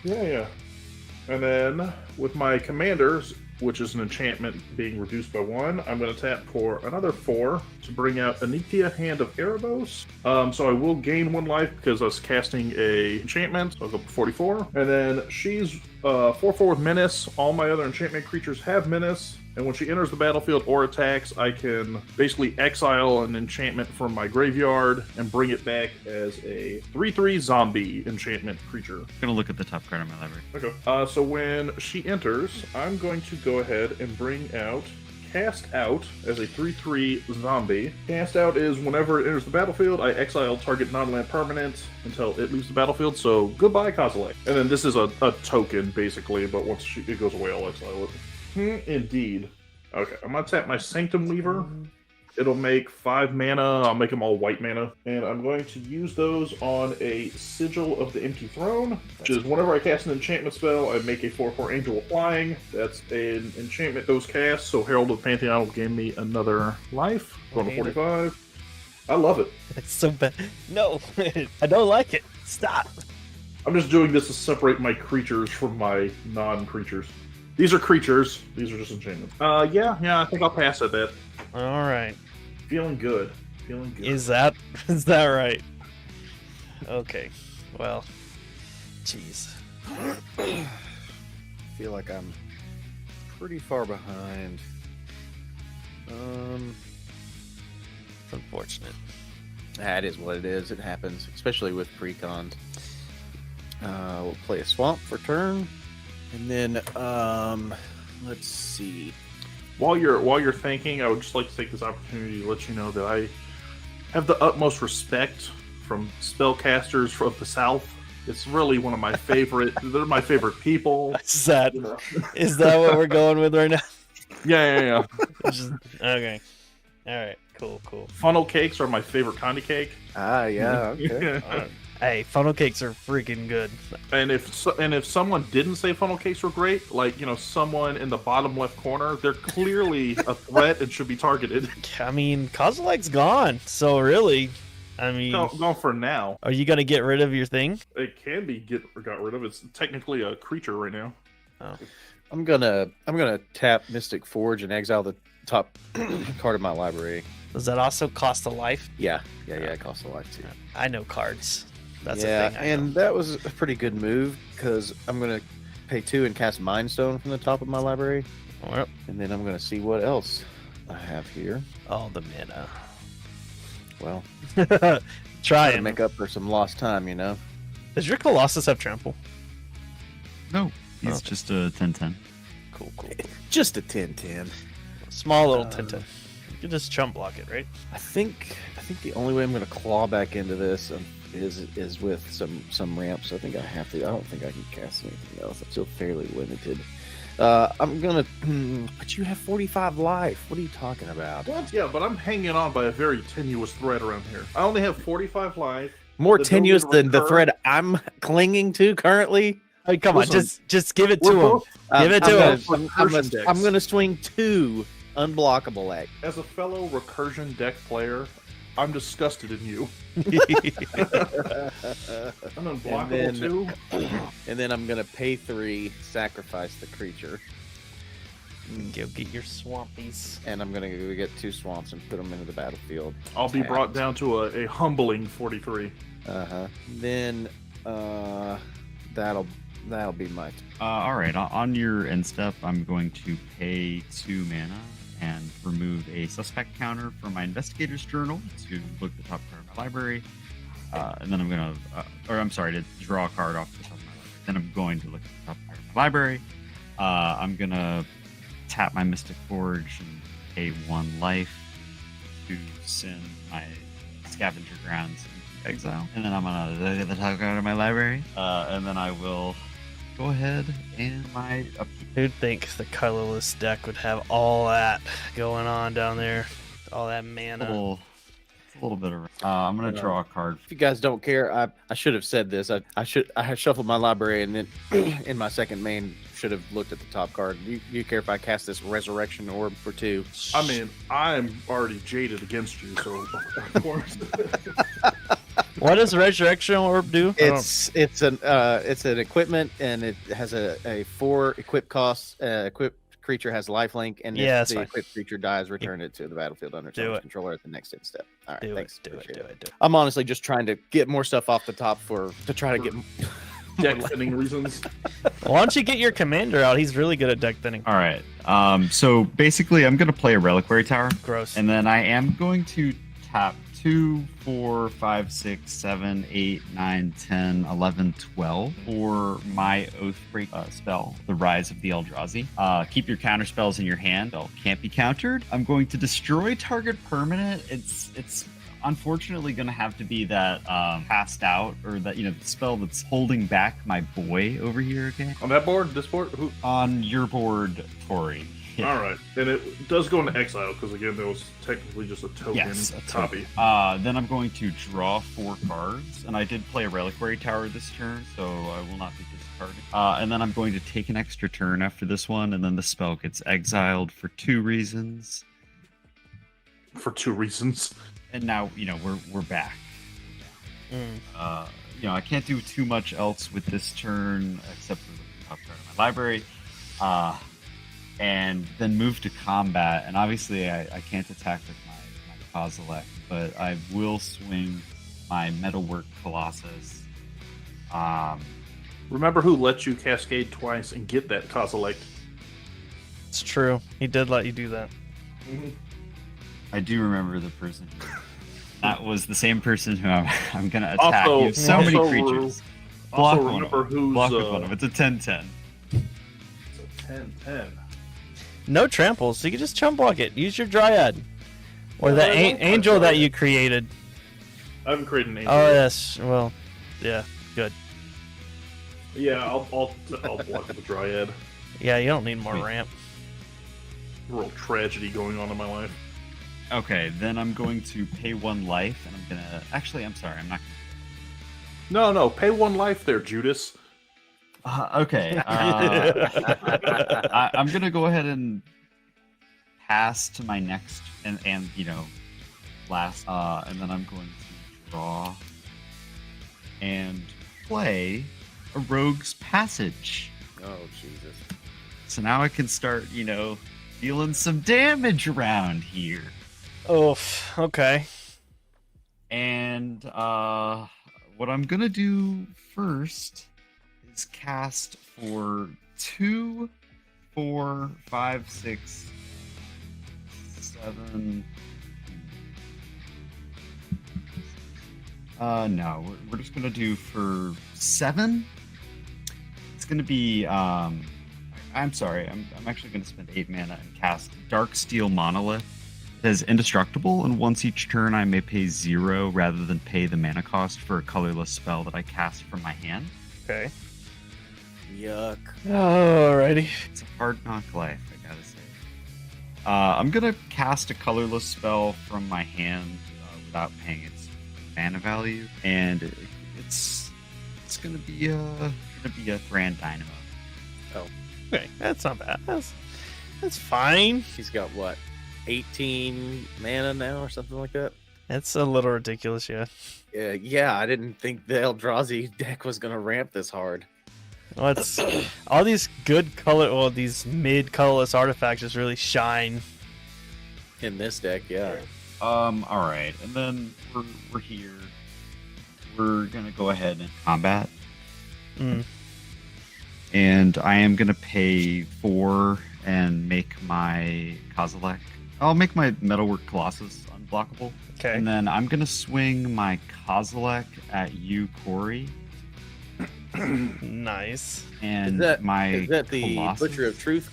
yeah. And then with my commanders, which is an enchantment being reduced by 1, I'm going to tap for another 4 to bring out Anikthea, Hand of Erebos. So I will gain 1 life because I was casting a enchantment. So I'll go for 44. And then she's 4/4 with Menace. All my other enchantment creatures have Menace. And when she enters the battlefield or attacks, I can basically exile an enchantment from my graveyard and bring it back as a 3/3 zombie enchantment creature. I'm gonna look at the top card of my library. Okay. So when she enters, I'm going to go ahead and bring out Cast Out as a 3/3 zombie. Cast Out is whenever it enters the battlefield, I exile target non-land permanent until it leaves the battlefield. So goodbye, Kozilek. And then this is a token, basically, but once it goes away, I'll exile it. Indeed. Okay, I'm gonna tap my Sanctum Weaver. It'll make 5 mana. I'll make them all white mana. And I'm going to use those on a Sigil of the Empty Throne, which is whenever I cast an enchantment spell, I make a 4/4 Angel of Flying. That's an enchantment that was cast, so Herald of the Pantheon will give me another life. Going to 45. I love it. It's so bad. No, I don't like it. Stop. I'm just doing this to separate my creatures from my non-creatures. These are creatures. These are just enchantments. Yeah, I think I'll pass at that. All right. Feeling good. Is that right? Okay. Well, jeez. I feel like I'm pretty far behind. It's unfortunate. That is what it is. It happens, especially with Precons. We'll play a swamp for turn, and then let's see. While you're thinking, I would just like to take this opportunity to let you know that I have the utmost respect from spellcasters from the South. It's really one of my favorite. They're my favorite people. Is that You know. is that what we're going with right now? Yeah. Okay. All right. Cool. Funnel cakes are my favorite kind of cake. Yeah, okay. Hey, funnel cakes are freaking good. And if someone didn't say funnel cakes were great, like someone in the bottom left corner, they're clearly a threat and should be targeted. I mean, Kozilek's gone, so really, I mean, Gone for now. are you gonna get rid of your thing? It can be got rid of. It's technically a creature right now. Oh. I'm gonna tap Mystic Forge and exile the top card of my library. Does that also cost a life? Yeah, it costs a life too. I know cards. That's yeah, a thing. I know. and that was a pretty good move because I'm gonna pay 2 and cast Mind Stone from the top of my library, Well, and then I'm gonna see what else I have here. all the mana. Well, Try to and make up for some lost time, Does your Colossus have trample? No, he's Okay. just a 10/10. Cool. Just a 10/10. Small little Tintin. You can just chump block it, right? I think the only way I'm going to claw back into this is with some ramps. I think I have to. I don't think I can cast anything else. I'm still fairly limited. I'm gonna. But you have 45 life. What are you talking about? What? Yeah, but I'm hanging on by a very tenuous thread around here. I only have 45 life. More The tenuous ability to than the recur. thread I'm clinging to currently. Hey, come Listen, on, just give it to We're him. both, Give it I'm to gonna- him. Recursion decks. I'm gonna swing 2 unblockable at. as a fellow recursion deck player, I'm disgusted in you. I'm unblockable then- too. And then I'm gonna pay 3, sacrifice the creature, Go get your swampies. and I'm gonna go get 2 swamps and put them into the battlefield. I'll be brought down to a humbling 43. Then that'll be my. All right. On your end step, I'm going to pay 2 mana and remove a suspect counter from my investigator's journal to look at the top card of my library. And then I'm going to draw a card off the top of my library. Then I'm going to look at the top card of my library. I'm going to tap my Mystic Forge and pay 1 life to send my scavenger grounds into exile. And then I'm going to look at the top card of my library. And then I will go ahead and my upkeep. Who'd think the colorless deck would have all that going on down there? All that mana. A little bit of. I'm gonna draw a card. If you guys don't care, I should have said this. I have shuffled my library, and then in my second main should have looked at the top card. Do you care if I cast this Resurrection Orb for 2? I mean, I'm already jaded against you, so of course. What does Resurrection Orb do? It's an equipment, and it has a 4 equip cost. Equipped creature has lifelink, and Yeah, if that's the fine. equipped creature dies, return it to the battlefield under Do someone's it. controller at the next end step. All right, Do thanks. it. Appreciate it. Do it. I'm honestly just trying to get more stuff off the top to try to get. Deck thinning reasons. Why don't you get your commander out? He's really good at deck thinning. All right. So basically, I'm gonna play a reliquary tower, Gross. and then I am going to tap 2, 4, 5, 6, 7, 8, 9, 10, 11, 12 for my Oathbreak spell, the Rise of the Eldrazi. Keep your counter spells in your hand. They can't be countered. I'm going to destroy target permanent. It's unfortunately going to have to be that passed out, or that, the spell that's holding back my boy over here. Okay. On that board, this board, who? On your board, Tori. Yeah. All right, and it does go into exile because again, that was technically just a token Yes, a copy. Then I'm going to draw 4 cards, and I did play a reliquary tower this turn, so I will not be discarding. And then I'm going to take an extra turn after this one, and then the spell gets exiled for 2 reasons. For 2 reasons. And now, we're back. I can't do too much else with this turn except for the top card of my library. And then move to combat. And obviously, I can't attack with my Kozilek, but I will swing my Metalwork Colossus. Remember who let you cascade twice and get that Kozilek? It's true. He did let you do that. I do remember the person. That was the same person who I'm going to attack. Also- You have so many also creatures. Also, Block one remember of them. who's Block with one of them. It's a 10-10. It's a 10-10. No tramples, so you can just chump block it. Use your Dryad. Or Yeah, the I want my angel that Dryad. you created. I haven't created an angel. Oh, yes. Well, yeah. Good. Yeah, I'll block the Dryad. Yeah, you don't need more Sweet. ramp. Real tragedy going on in my life. Okay, then I'm going to pay 1 life, and I'm going to... Actually, I'm sorry. I'm not No, pay 1 life there, Judas. Okay. I'm gonna go ahead and pass to my next and last, and then I'm going to draw and play a Rogue's Passage. Oh Jesus! So now I can start, dealing some damage around here. Oof. Okay. And what I'm gonna do first is cast for 2, 4, 5, 6, 7. No, we're just gonna do for 7. It's gonna be I'm sorry, I'm actually gonna spend 8 mana and cast Dark Steel Monolith. says indestructible, and once each turn I may pay 0 rather than pay the mana cost for a colorless spell that I cast from my hand. Okay. Yuck. Alrighty. It's a hard knock life, I gotta say. I'm gonna cast a colorless spell from my hand without paying its mana value, and it's gonna be a Grand Dynamo. Okay, that's not bad. That's fine. He's got what, 18 mana now or something like that? It's a little ridiculous, yeah. Yeah, I didn't think the Eldrazi deck was gonna ramp this hard. Well, it's all these these mid colorless artifacts just really shine. In this deck, yeah. All right, and then we're here. We're gonna go ahead and combat, and I am gonna pay 4 and make my Kozilek. I'll make my Metalwork Colossus unblockable. Okay. And then I'm gonna swing my Kozilek at you, Corey. Nice. And Is my that the Colossus, Butcher of Truth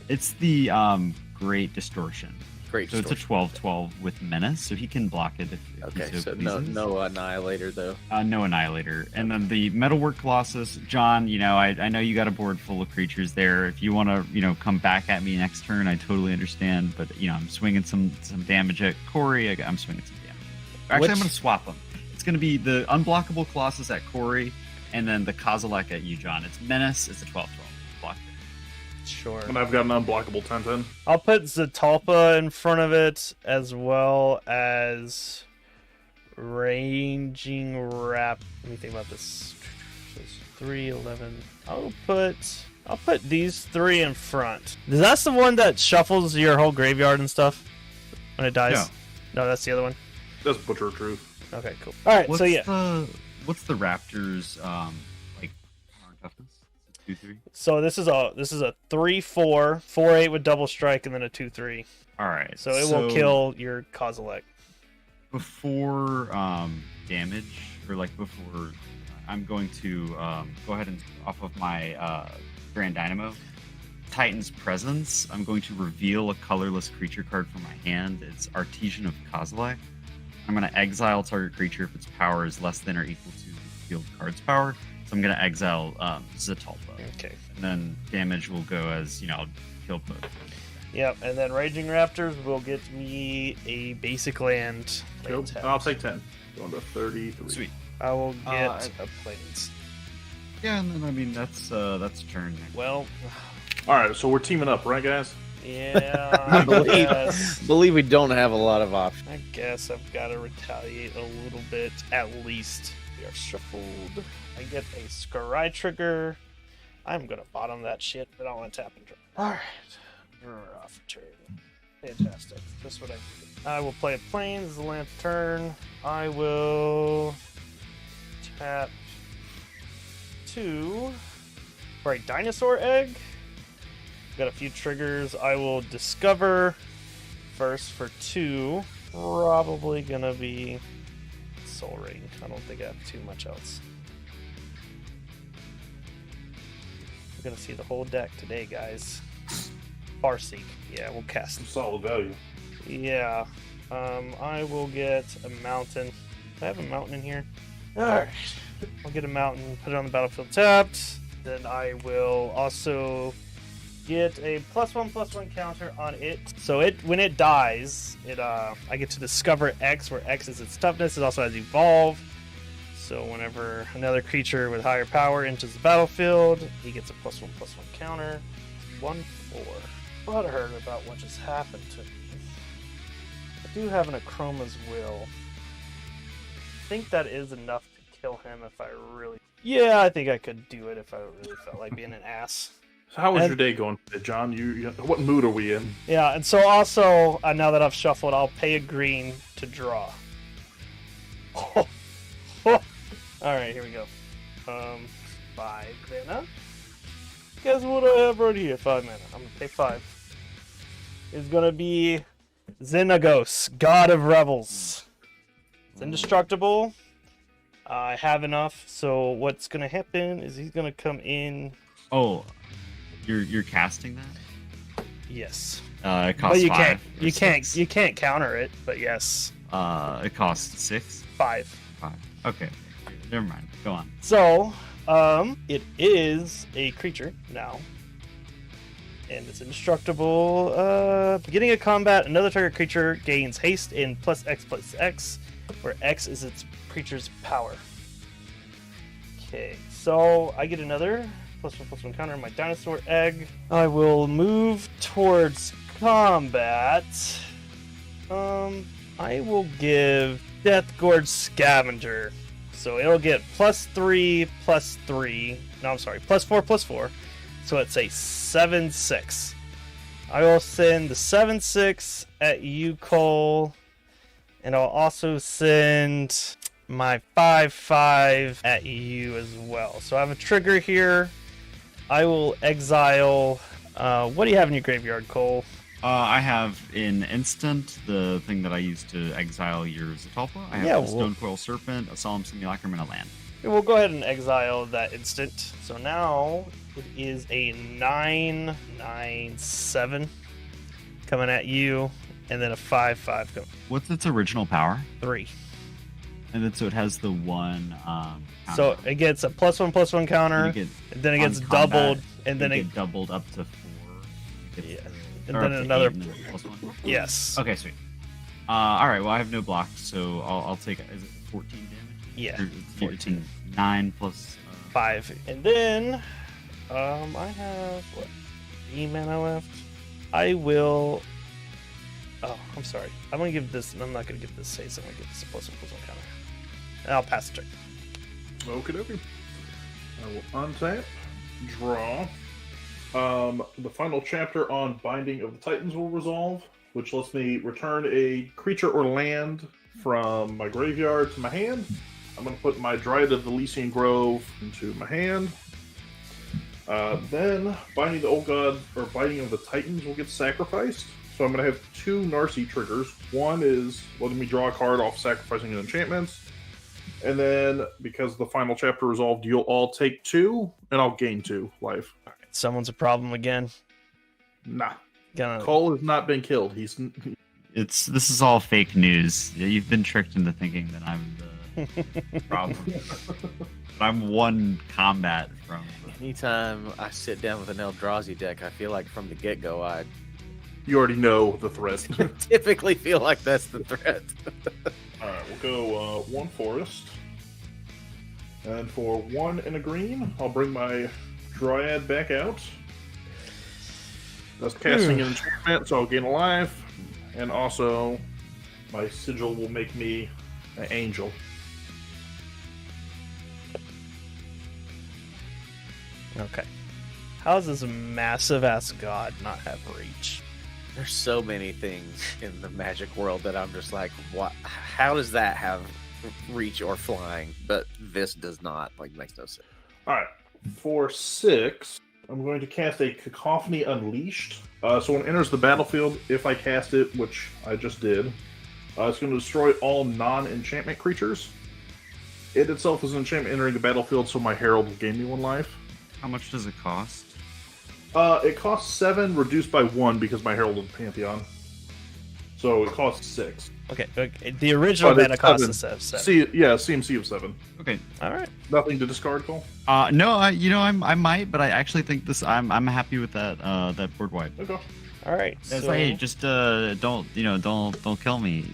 It's the Great Distortion. Great So it's a 12/12 with Menace, so he can block it if Okay, he so pleases. no Annihilator though. No Annihilator. And then the Metalwork Colossus, John, I know you got a board full of creatures there. If you want to, come back at me next turn, I totally understand. But, I'm swinging some damage at Corey. I'm swinging some damage. Actually, I'm going to swap them. It's going to be the unblockable Colossus at Corey, and then the Kozilek at you, John. It's Menace. It's a 12/12. Block it. Sure. And I've got an unblockable 10/10. I'll put Zatalpa in front of it as well as Raging Wrap. Let me think about this. So it's 3, 11. I'll put these 3 in front. That's the one that shuffles your whole graveyard and stuff when it dies? Yeah. No, that's the other one. That's Butcher of Truth. Okay, cool. All right, so yeah. What's the Raptors power and toughness? 2/3. So this is a 3/4, 4/8 with double strike, and then a 2/3. All right. So it will kill your Kozilek. Before damage, or before, I'm going to go ahead and off of my Grand Dynamo, Titan's Presence. I'm going to reveal a colorless creature card from my hand. It's Artesian of Kozilek. I'm going to exile target creature if its power is less than or equal to the field card's power. So I'm going to exile Zatalpa. Okay. And then damage will go as, I'll kill both. Yep, and then Raging Raptors will get me a basic land. Cool. I'll take 10. Going to 33. Sweet. I will get a plains. Yeah, and then, that's a turn. Well, All right, so we're teaming up, right, guys? yeah, I believe we don't have a lot of options. I guess I've got to retaliate a little bit, at least. We are shuffled. I get a Scry trigger. I'm going to bottom that shit, but I want to tap and draw. Alright. We're off turn. Fantastic. That's what I do. I will play a plains, the land turn. I will tap 2 for a dinosaur egg. Got a few triggers. I will discover first for 2. Probably gonna be Soul Ring. I don't think I have too much else. We're gonna see the whole deck today, guys. Farseek. Yeah, we'll cast. Some solid value. Yeah. I will get a mountain. Do I have a mountain in here? Alright. I'll get a mountain, put it on the battlefield tapped. Then I will also get a +1/+1 counter on it. So when it dies, I get to discover X, where X is its toughness. It also has evolve. So whenever another creature with higher power enters the battlefield, he gets a +1/+1 counter. 1/4. Butthurt about what just happened to me. I do have an Achroma's Will. I think that is enough to kill him if I really... Yeah, I think I could do it if I really felt like being an ass. So how was your day going today, John? What mood are we in? Yeah, and so also, now that I've shuffled, I'll pay a green to draw. Alright, here we go. 5 mana. Guess what I have right here? 5 mana. I'm gonna pay 5. It's gonna be Xenagos, God of Revels. It's indestructible. I have enough, so what's gonna happen is he's gonna come in. Oh, you're casting that? Yes. It costs But you 5. can't, or you can't, 6. you can't counter it. But yes, It costs 6. 5. 5. Okay. Never mind. Go on. So, it is a creature now, and it's indestructible. Beginning of combat, another target creature gains haste in +X/+X, where X is its creature's power. Okay, so I get another +1/+1 counter on my dinosaur egg. I will move towards combat. I will give Death Gorge Scavenger. So it'll get +3/+3. No, I'm sorry, +4/+4. So it's a 7/6. I will send the 7/6 at you, Cole. And I'll also send my 5/5 at you as well. So I have a trigger here. I will exile. What do you have in your graveyard, Cole? I have in instant the thing that I use to exile your Zatalpa. I have a Stonecoil Serpent, a Solemn Simulacrum, and a land. We'll go ahead and exile that instant. So now it is a 9/9/7 coming at you, and then a 5/5 coming. What's its original power? 3. And then so it has the one. So it gets a +1/+1 counter, and then it gets doubled, and then it gets doubled up to 4. Yeah. And then another. +1. Yes. Okay, sweet. All right. Well, I have no blocks, so I'll take. Is it 14 damage? Yeah. Or 14. 9 plus 5, and then I have what? 3 mana left. I will. Oh, I'm sorry. I'm gonna give this. I'm not gonna give this haste. I'm gonna give this a +1/+1 counter, and I'll pass the turn. Okie dokie. I will untap, draw. The final chapter on Binding of the Titans will resolve, which lets me return a creature or land from my graveyard to my hand. I'm going to put my Dryad of the Elysian Grove into my hand. Then Binding the Old God, or Binding of the Titans, will get sacrificed. So I'm going to have 2 Narcy triggers. One is letting me draw a card off sacrificing an enchantment. And then, because the final chapter resolved, you'll all take 2, and I'll gain 2 life. Someone's a problem again. Nah. Gonna... Cole has not been killed. This is all fake news. You've been tricked into thinking that I'm the problem. But I'm 1 combat from. Anytime I sit down with an Eldrazi deck, I feel like from the get-go, You already know the threat. typically feel like that's the threat. Alright, we'll go 1 forest. And for 1 and a green, I'll bring my Dryad back out. That's casting an enchantment, so I'll gain a life. And also, my sigil will make me an angel. Okay. How does this massive ass god not have reach? There's so many things in the Magic world that I'm just like, what? How does that have reach or flying? But this does not. Like, makes no sense. Alright, for 6, I'm going to cast a Cacophony Unleashed. So when it enters the battlefield, if I cast it, which I just did, it's going to destroy all non-enchantment creatures. It itself is an enchantment entering the battlefield, so my Herald will gain me 1 life. How much does it cost? It costs 7, reduced by 1 because my Herald of the Pantheon. So it costs 6. Okay, the original mana cost is 7. CMC of 7. Okay. All right. Nothing to discard, Cole? No, I might, but I actually think this. I'm happy with that. That board wipe. Okay. All right. It's So, like, hey, just don't kill me.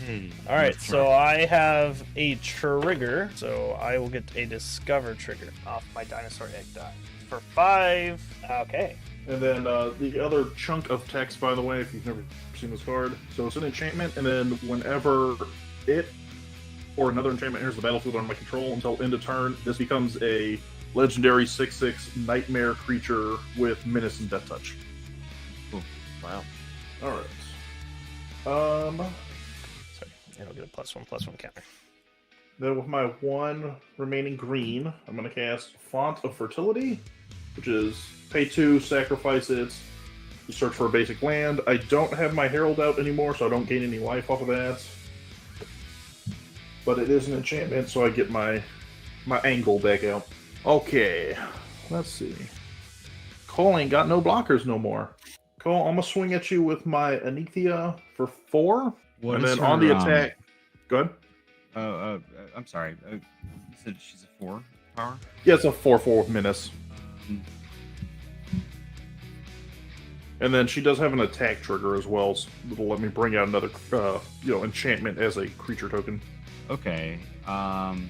Hey. all right. let's So try. I have a trigger. So I will get a discover trigger off my dinosaur egg die for 5. Okay. And then the other chunk of text, by the way, if you've never seen this card. So it's an enchantment, and then whenever it or another enchantment enters the battlefield under my control until end of turn, this becomes a legendary 6/6 nightmare creature with menace and death touch. Wow. Alright. Sorry. It'll get a +1/+1 counter. Then with my 1 remaining green, I'm going to cast Font of Fertility, which is pay 2, sacrifice it, you search for a basic land. I don't have my Herald out anymore, so I don't gain any life off of that. But it is an enchantment, so I get my angle back out. Okay, let's see. Cole ain't got no blockers no more. Cool. I'm gonna swing at you with my Anikthea for 4, What and is then on the her, attack. Go ahead. I'm sorry. You said she's a 4 power. Yeah, it's a 4/4 with menace, and then she does have an attack trigger as well. So that'll let me bring out another, enchantment as a creature token. Okay. Captain.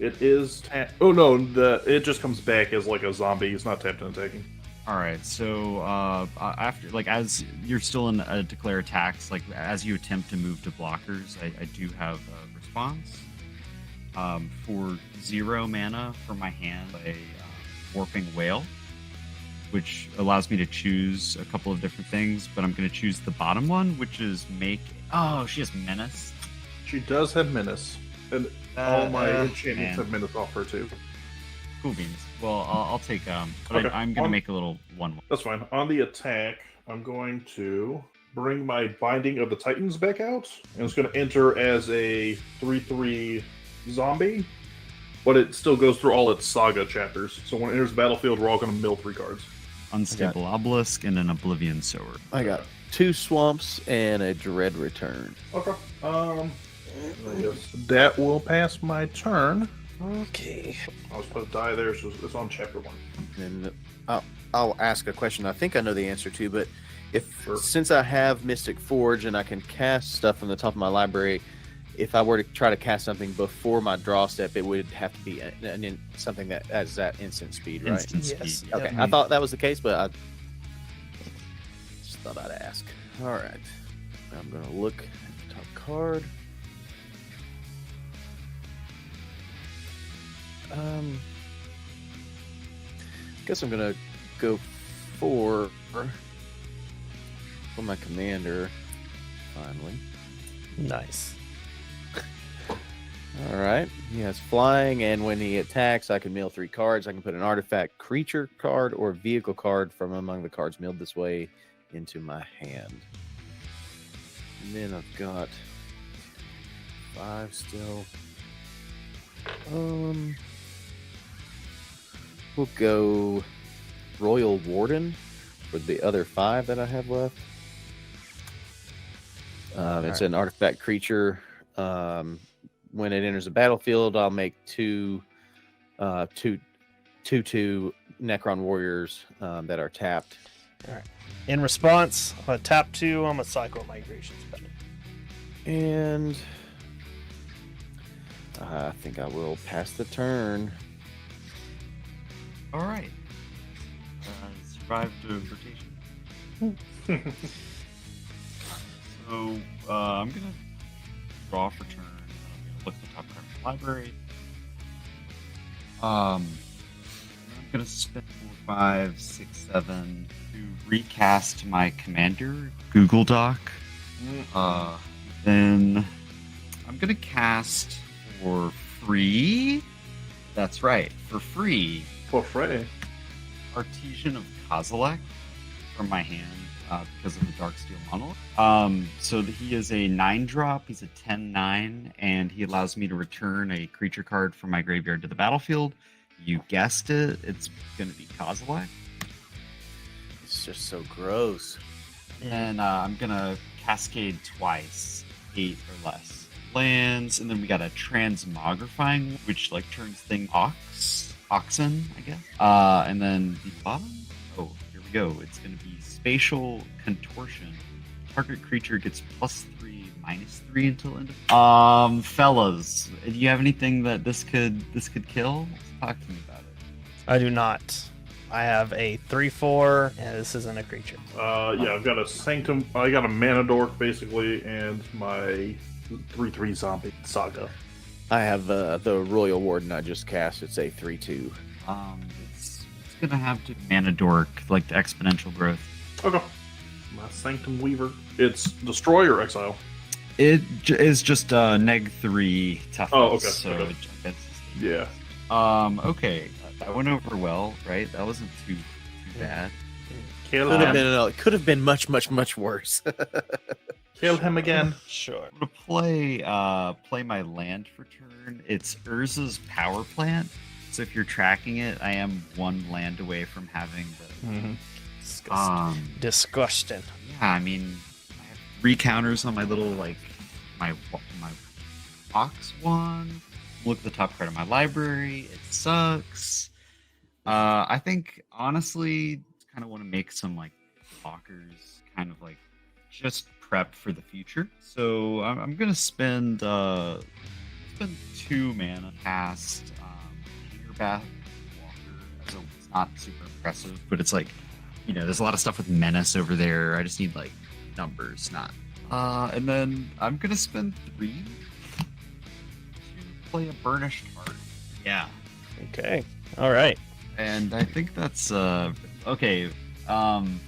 It is. Oh no, it just comes back as like a zombie. It's not tapped and attacking. All right. So after, like, as you're still in declare attacks, like as you attempt to move to blockers, I do have a response. For 0 mana from my hand, a warping whale, which allows me to choose a couple of different things, but I'm going to choose the bottom one, which is make. Oh, she has menace. She does have menace, and all my enchantments man. have menace off her too. Cool beans. Well, I'll take but Okay. I'm going to make a little 1/1. That's fine. On the attack, I'm going to bring my Binding of the Titans back out, and it's going to enter as a 3/3 zombie, but it still goes through all its saga chapters. So when it enters the battlefield, we're all going to mill 3 cards. Unstable Obelisk and an Oblivion Sower. I got 2 swamps and a dread return. Okay. Yes, that will pass my turn. Okay. I'll just put a die there, so it's on chapter 1. And I'll ask a question I think I know the answer to, but Sure. since I have Mystic Forge and I can cast stuff from the top of my library, if I were to try to cast something before my draw step, it would have to be something that has that instant speed, right? Instant Yes. speed. Okay, Yep. I thought that was the case, but I just thought I'd ask. All right, I'm gonna look at the top card. Guess I'm gonna go for my commander. Finally, Nice. all right. He has flying, and when he attacks, I can mill 3 cards. I can put an artifact, creature card, or vehicle card from among the cards milled this way into my hand. And then I've got 5 still. We'll go Royal Warden for the other 5 that I have left. It's an artifact creature. When it enters the battlefield, I'll make 2 Necron warriors that are tapped. In response, I'm gonna tap 2 on my Cycle Migration spell. And I think I will pass the turn. All right. Survived rotation. So I'm gonna draw for turn. I'm gonna look at the top card of the library. I'm gonna spend 4, 5, 6, 7 to recast my commander Google Doc. Then I'm gonna cast for free. That's right, for free. For Frey. Artesian of Kozilek from my hand because of the Darksteel Monolith. So he is a 9-drop, he's a 10/9, and he allows me to return a creature card from my graveyard to the battlefield. You guessed it, it's going to be Kozilek. It's just so gross. And I'm going to cascade twice, 8 or less lands, and then we got a Transmogrifying, which like turns things oxen, I guess. And then the bottom, oh, here we go. It's going to be Spatial Contortion. Target creature gets +3, -3 until end of. Fellas, do you have anything that this could kill? Talk to me about it. I do not. I have a 3/4, and this isn't a creature. Yeah, I've got a Sanctum. I got a Mana Dork basically, and my 3/3 zombie saga. I have the Royal Warden I just cast. It's a 3/2. It's gonna have to Mana Dork, like the exponential growth. Okay. My Sanctum Weaver. It's Destroy or Exile. It is just -3 toughness. Oh, okay, So okay. it's Yeah. Okay, that went over well, right? That wasn't too bad. Kill Could have him. been it could have been much worse. Kill him again. Sure. I'm gonna play my land for turn. It's Urza's Power Plant. So if you're tracking it, I am 1 land away from having the Disgusting. Yeah, I mean, I have 3 counters on my little my box one. Look at the top card of my library. It sucks. I think honestly, kind of want to make some blockers, kind of just prep for the future. So I'm gonna spend 2 mana, cast Anger Bath Walker. So it's not super impressive, but it's there's a lot of stuff with menace over there. I just need numbers, not. And then I'm gonna spend 3 to play a Burnished Heart. Yeah. Okay. All right. And I think that's okay. John,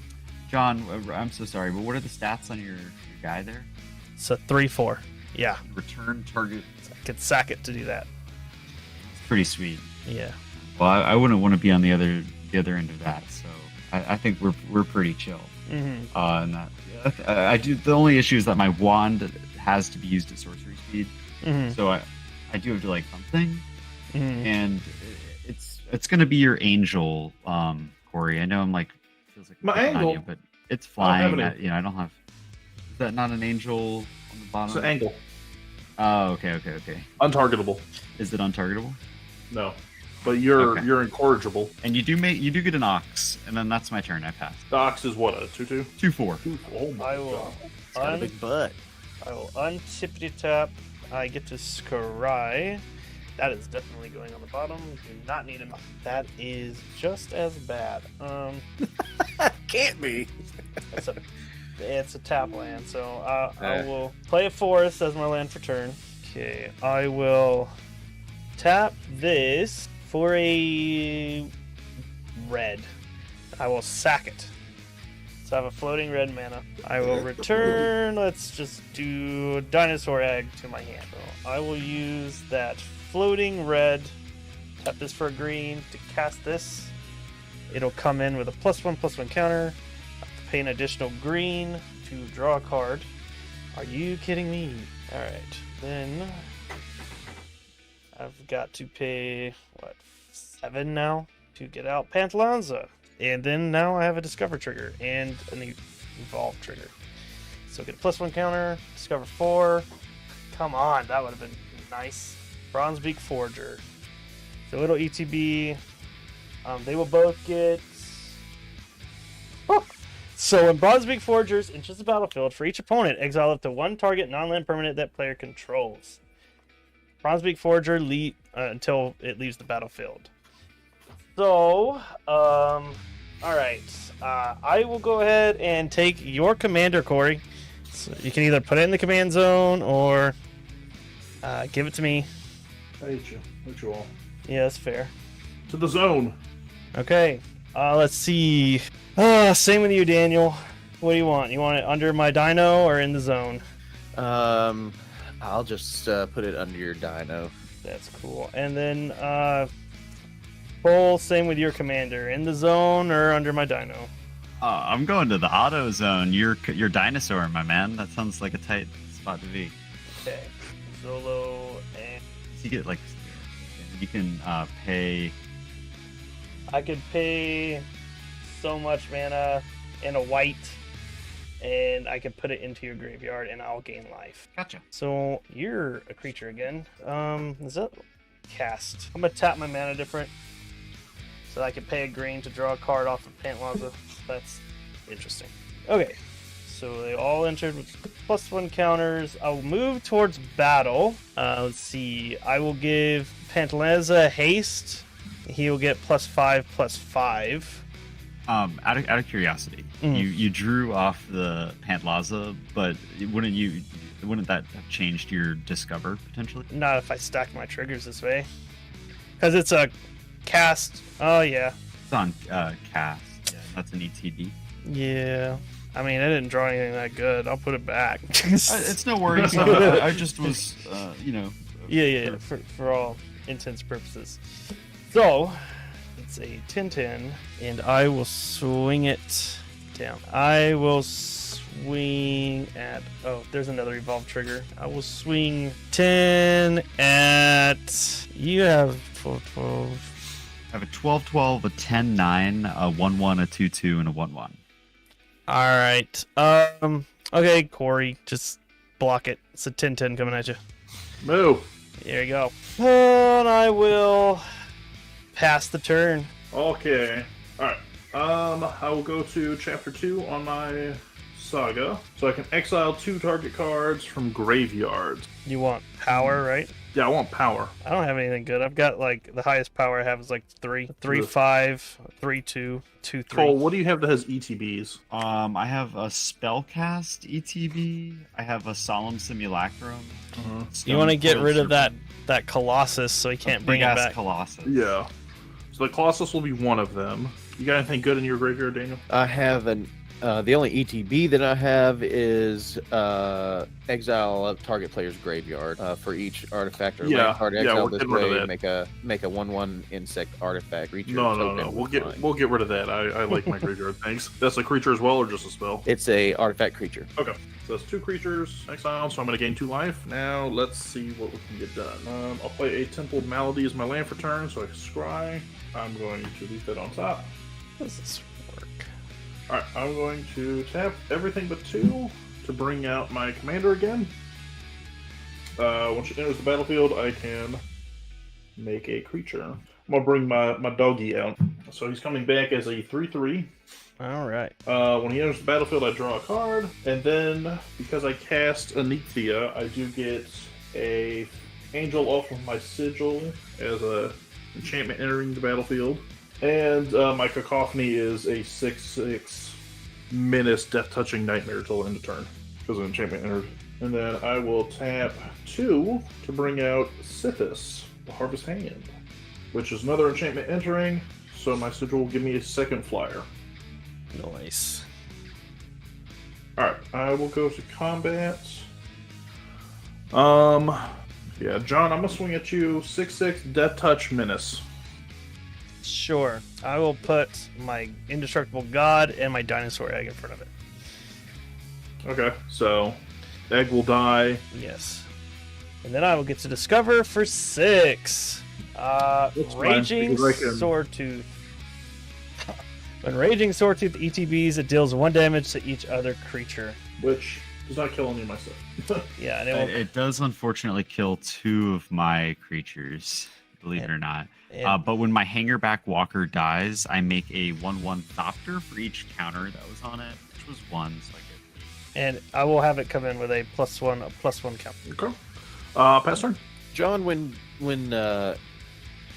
I'm so sorry, but what are the stats on your guy there? It's a 3/4. Yeah. Return target. I could sack it to do that. It's pretty sweet. Yeah. Well, I wouldn't want to be on the other end of that, so I think we're pretty chill. Mm-hmm. And that I do. The only issue is that my wand has to be used at sorcery speed, Mm-hmm. so I do have to something, Mm-hmm. and it's gonna be your angel, Corey. I know I'm feels like My I'm picking on angel? you, but it's I don't flying. have I don't have. Is that not an angel on the bottom? It's an angle. Oh, okay. Untargetable. Is it untargetable? No. But you're Okay. you're incorrigible. And you do get an ox, and then that's my turn. I pass. Dox is what, a 2/2? 2/4. Oh my I will. god. It's got a big butt. I will untippity tap. I get to scry. That is definitely going on the bottom. Do not need him. That is just as bad. Can't be. It's a tap land, so I Eh. will play a forest as my land for turn. Okay, I will tap this for a red. I will sack it. So I have a floating red mana. I will return, let's just do Dinosaur Egg to my hand. So I will use that floating red, tap this for a green to cast this. It'll come in with a +1/+1 counter. I have to pay an additional green to draw a card. Are you kidding me? Alright, then I've got to pay, 7 now to get out Pantlaza. And then now I have a Discover trigger and an Evolve trigger. So get a +1 counter, Discover 4. Come on, that would have been nice. Bronzebeak Forger. So it'll ETB. They will both get... Oh! So when Bronzebeak Forgers enters the battlefield, for each opponent, exile up to 1 target non-land permanent that player controls. Bronzebeak Forger until it leaves the battlefield. So, alright. I will go ahead and take your commander, Corey. So you can either put it in the command zone or give it to me. I hate you. Hate you all. Yeah, that's fair. To the zone. Okay. Let's see. Same with you, Daniel. What do you want? You want it under my dino or in the zone? I'll just put it under your dino. That's cool. And then, Bull, same with your commander. In the zone or under my dino? I'm going to the auto zone. Your dinosaur, my man. That sounds like a tight spot to be. Okay. Zolo and... You get you can pay. I could pay so much mana in a white, and I could put it into your graveyard, and I'll gain life. Gotcha. So you're a creature again. Is that cast? I'm gonna tap my mana different, so I can pay a green to draw a card off of Pantlaza. That's interesting. Okay, so they all entered with +1 counters. I'll move towards battle. Let's see. I will give Pantlaza haste. He will get +5/+5. Out of curiosity, you drew off the Pantlaza, but wouldn't that have changed your discover potentially? Not if I stack my triggers this way, because it's a cast. Oh yeah. It's on cast. Yeah, that's an ETB. Yeah. I mean, I didn't draw anything that good. I'll put it back. It's no worries. I just was, Yeah. For all intents and purposes. So, it's a 10/10, and I will swing it down. I will swing at... Oh, there's another Evolve trigger. I will swing 10 at... You have 12. I have a 12-12, a 10-9, a 1-1, a 2-2, and a 1-1. All right. Okay, Corey, just block it. It's a 10-10 coming at you. Move. There you go. And I will pass the turn. Okay. Alright. I will go to chapter 2 on my saga. So I can exile 2 target cards from graveyards. You want power, right? Yeah, I want power. I don't have anything good. I've got like the highest power I have is like 3, 3, Ugh. 5, 3, 2, 2, 3. Cole, what do you have that has ETBs? I have a Spellcast ETB. I have a Solemn Simulacrum. You want to get Stone rid of Serpent, that Colossus so he can't bring it big-ass back. Colossus. Yeah. So the Colossus will be one of them. You got anything good in your graveyard, Daniel? I have the only ETB that I have is exile a target player's graveyard for each artifact or land card exile this way. Make a 1/1 insect artifact creature. No. We'll get rid of that. I like my graveyard. Thanks. That's a creature as well, or just a spell? It's a artifact creature. Okay. So that's 2 creatures exiled, so I'm going to gain 2 life. Now let's see what we can get done. I'll play a Temple Malady as my land for turn, so I can scry. I'm going to leave that on top. How does this work? Alright, I'm going to tap everything but 2 to bring out my commander again. Once she enters the battlefield, I can make a creature. I'm going to bring my doggy out. So he's coming back as a 3/3. All right. When he enters the battlefield, I draw a card, and then because I cast Anikthea, I do get a angel off of my sigil as a enchantment entering the battlefield, and my cacophony is a 6/6 menace, death touching nightmare till end of turn because an enchantment entered. And then I will tap 2 to bring out Sithis, the Harvest Hand, which is another enchantment entering. So my sigil will give me a 2nd flyer. Nice. Alright, I will go to combat. Yeah, John, I'm gonna swing at you 6/6 Death Touch Menace. Sure. I will put my Indestructible God and my Dinosaur Egg in front of it. Okay, so egg will die. Yes. And then I will get to discover for 6. That's fine, Raging because I can- Sawtooth. When Raging Sawtooth ETBs, it deals 1 damage to each other creature. Which does not kill any of my stuff. Yeah, and it will. It does unfortunately kill 2 of my creatures, believe it or not. But when my Hangerback Walker dies, I make a 1/1 Thopter for each counter that was on it, which was 1, so I get. And I will have it come in with a +1 count. Okay. Pass turn. John, when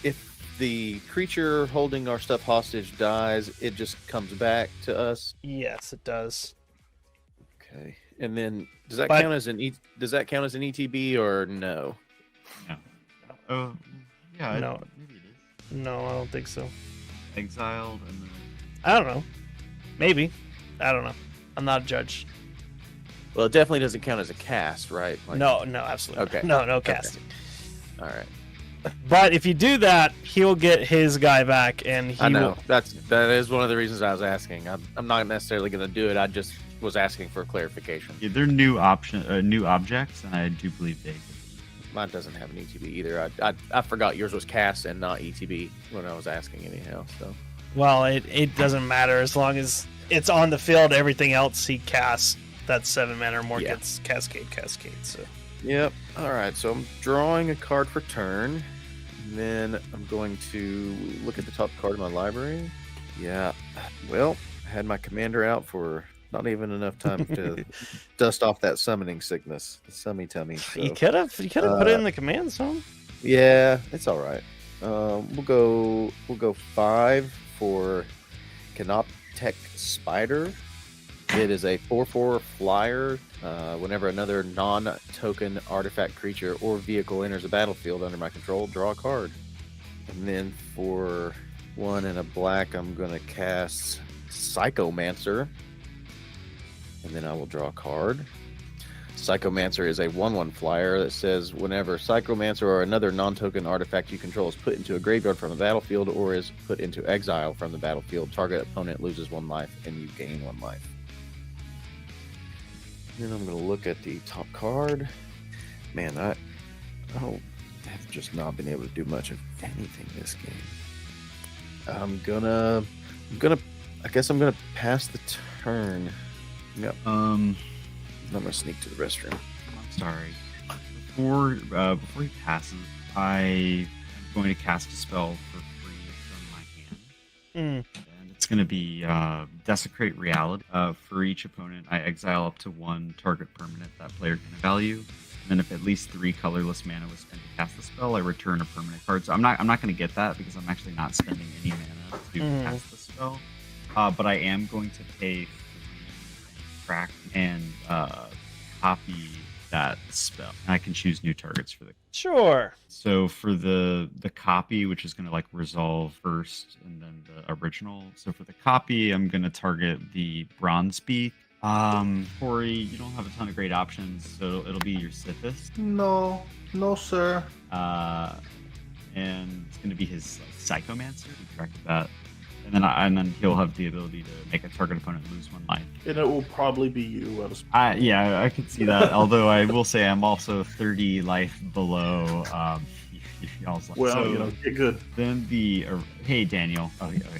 if the creature holding our stuff hostage dies, it just comes back to us. Yes, it does. Okay, and then does that But- count as an ETB or no? No. Oh, yeah. No. Maybe it is. No, I don't think so. Exiled and then. I don't know. Maybe. I don't know. I'm not a judge. Well, it definitely doesn't count as a cast, right? Like- No, absolutely. Okay. No casting. All right. But if you do that, he'll get his guy back, and he I know will. that is one of the reasons I was asking. I'm not necessarily going to do it. I just was asking for clarification. Yeah, they're new objects, and I do believe they. Mine doesn't have an ETB either. I forgot yours was cast and not ETB when I was asking anyhow. So Well, it doesn't matter as long as it's on the field. Everything else he casts that's 7 mana or more gets cascade. So yep. All right. So I'm drawing a card for turn. And then I'm going to look at the top card of my library. Yeah. Well, I had my commander out for not even enough time to dust off that summoning sickness, the summy tummy. So. you could have put it in the command zone. Yeah, it's all right. We'll go 5 for Canoptech Spider. It is a 4/4 flyer. Whenever another non-token artifact creature or vehicle enters the battlefield under my control, draw a card. And then for 1 and a black, I'm going to cast Psychomancer. And then I will draw a card. Psychomancer is a 1/1 flyer that says whenever Psychomancer or another non-token artifact you control is put into a graveyard from the battlefield or is put into exile from the battlefield, target opponent loses 1 life and you gain 1 life. Then I'm going to look at the top card. Man, I have just not been able to do much of anything this game. I guess I'm gonna pass the turn. Yep. I'm gonna sneak to the restroom. I'm sorry. Before he passes, I am going to cast a spell for free from my hand. And it's going to be Desecrate Reality. For each opponent, I exile up to one target permanent that player can value. And then if at least 3 colorless mana was spent to cast the spell, I return a permanent card. So I'm not going to get that because I'm actually not spending any mana to cast the spell. But I am going to pay 3 crack and copy that spell. And I can choose new targets for the. Sure. So for the copy, which is going to like resolve first, and then the original. So for the copy, I'm going to target the Bronze Beak. Corey, you don't have a ton of great options, so it'll be your Sithis. No, sir. And it's going to be his like, Psychomancer. Keep track of that. And then he'll have the ability to make a target opponent lose 1 life. And it will probably be you. Yeah, I could see that. Although I will say I'm also 30 life below y'all's life. Well, so get good. Then hey Daniel.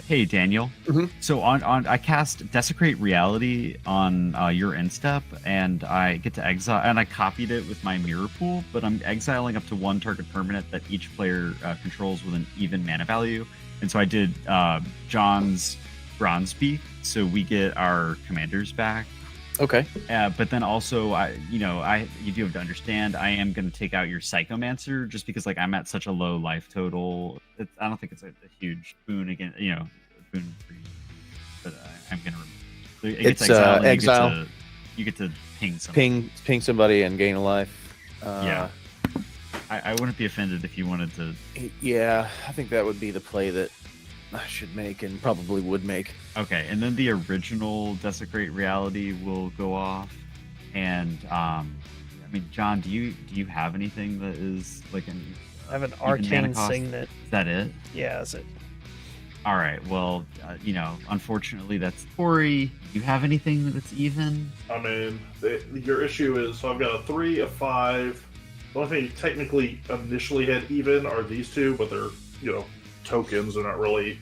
Hey Daniel. Mm-hmm. So on I cast Desecrate Reality on your end step, and I get to exile, and I copied it with my mirror pool, but I'm exiling up to 1 target permanent that each player controls with an even mana value. And so I did John's Bronze Beak, so we get our commanders back. Okay. But then also, you do have to understand, I am going to take out your Psychomancer just because, like, I'm at such a low life total. I don't think it's a huge boon again, boon for you. But I'm going to. It's exile. You get to ping somebody. Ping somebody and gain a life. Yeah. I wouldn't be offended if you wanted to. Yeah, I think that would be the play that I should make and probably would make. Okay, and then the original Desecrate Reality will go off, and John, do you have anything that is like an? I have an arcane signet. Is that it? Yeah, that's it. All right. Well, unfortunately, that's Corey. Do you have anything that's even? I mean, your issue is so I've got a 3, a 5. The only thing you technically initially had even are these two, but they're, tokens. They're not really.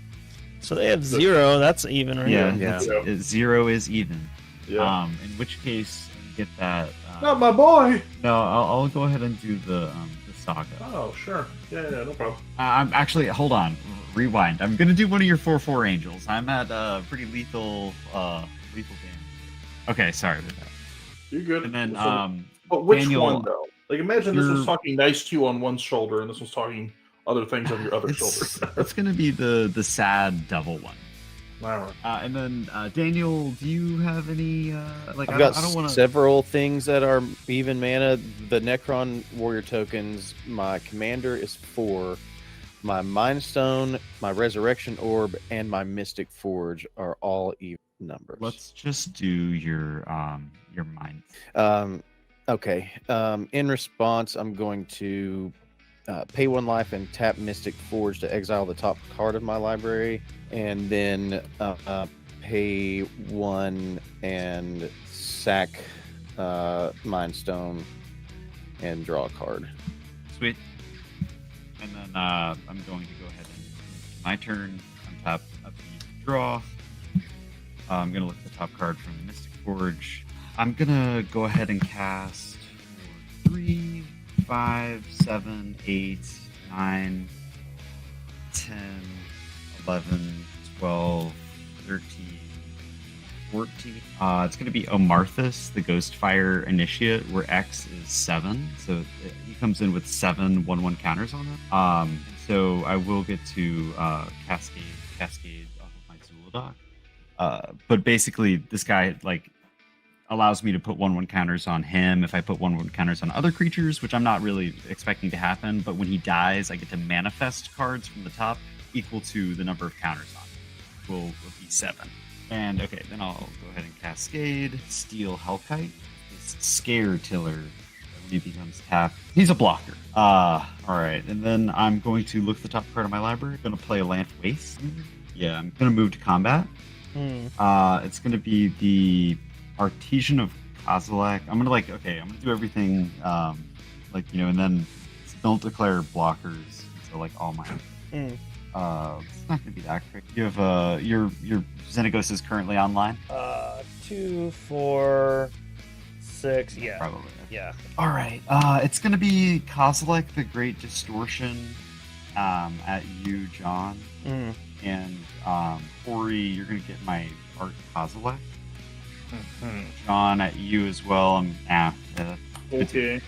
So they have 0. That's even, right? Yeah. 0 is even. Yeah. In which case, you get that. Not my boy. No, I'll go ahead and do the saga. Oh, sure. Yeah, no problem. I'm actually, hold on, rewind. I'm gonna do one of your 4/4 angels. I'm at pretty lethal game. Okay, sorry about that. You're good. And then but which Daniel, one though? Like, imagine this was talking nice to you on one shoulder, and this was talking other things on your other shoulder. It's gonna be the sad devil one. All right. And then Daniel, do you have any like? I've got I don't want to. several things that are even mana. The Necron Warrior tokens. My commander is 4. My Mind Stone, my Resurrection Orb, and my Mystic Forge are all even numbers. Let's just do your mind. Okay. In response, I'm going to pay 1 life and tap Mystic Forge to exile the top card of my library, and then pay 1 and sack Mind Stone and draw a card. Sweet. And then I'm going to go ahead and my turn. Untap up the draw. I'm going to look at the top card from the Mystic Forge. I'm going to go ahead and cast 3, 5, 7, 8, 9, 10, 11, 12, 13, 14. It's going to be Omarthus, the Ghostfire Initiate, where X is 7. So he comes in with 7 1/1 counters on it. So I will get to Cascade off of my Zhulodok. But basically, this guy, like, allows me to put 1/1 counters on him if I put 1/1 counters on other creatures, which I'm not really expecting to happen. But when he dies, I get to manifest cards from the top equal to the number of counters on him. Will be 7. And okay, then I'll go ahead and Cascade, Steel Hellkite, this Scare Tiller. When he becomes tapped, he's a blocker. All right, and then I'm going to look at the top card of my library. I'm going to play a Land Waste. Yeah, I'm going to move to combat. It's going to be the Artesian of Kozilek. I'm gonna I'm gonna do everything and then don't declare blockers until like all mine. It's not gonna be that great. You have your Xenagos is currently online. 2, 4, 6. Yeah. Probably. Yeah. All right. It's gonna be Kozilek the Great Distortion, at you, John, Mm. and Corey. You're gonna get my Art Kozilek. Mhm. John at you as well. Okay.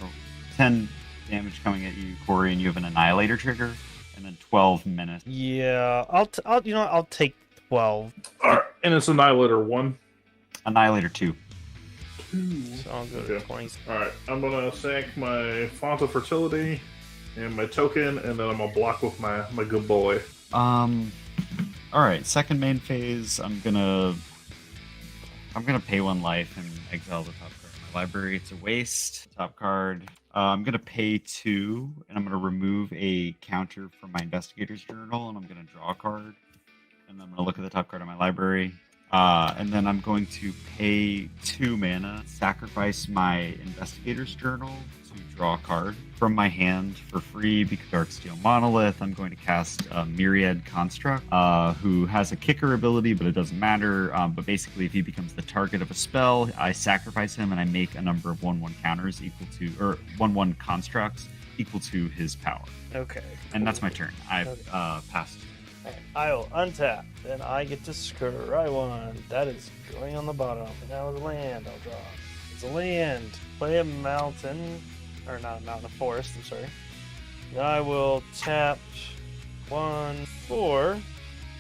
10 damage coming at you, Corey, and you have an Annihilator trigger, and then 12 menace. Yeah. I'll take 12. All right, and it's Annihilator 1. Annihilator 2. So I'll go to Okay. 20. All right, I'm gonna sack my Font of Fertility and my token, and then I'm gonna block with my good boy. All right. Second main phase. I'm gonna pay 1 life and exile the top card of my library. It's a waste. Top card. I'm gonna pay 2, and I'm gonna remove a counter from my Investigator's Journal, and I'm gonna draw a card, and I'm gonna look at the top card of my library. And then I'm going to pay 2 mana, sacrifice my Investigator's Journal to draw a card from my hand for free because Darksteel Monolith. I'm going to cast Myriad Construct, who has a kicker ability, but it doesn't matter. But basically, if he becomes the target of a spell, I sacrifice him and I make a number of 1/1 counters equal to, or 1/1 constructs equal to his power. Okay. And that's my turn. I've Okay. passed. Alright, I'll untap. Then I get to scry one. That is going on the bottom. Now the land I'll draw. It's a land. Play a mountain. Or not a mountain, a forest, I'm sorry. Then I will tap 1, 4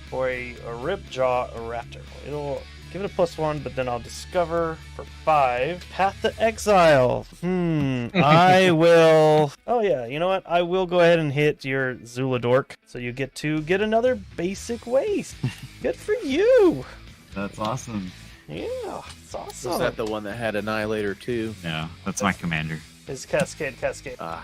for a Ripjaw Raptor. It'll give it a +1, but then I'll discover for 5. Path to Exile. I will. Oh, yeah, you know what? I will go ahead and hit your Zhulodok. So you get to get another basic waste. Good for you. That's awesome. Yeah, it's awesome. Was that the one that had Annihilator 2? No, that's my commander. It's Cascade. Ah.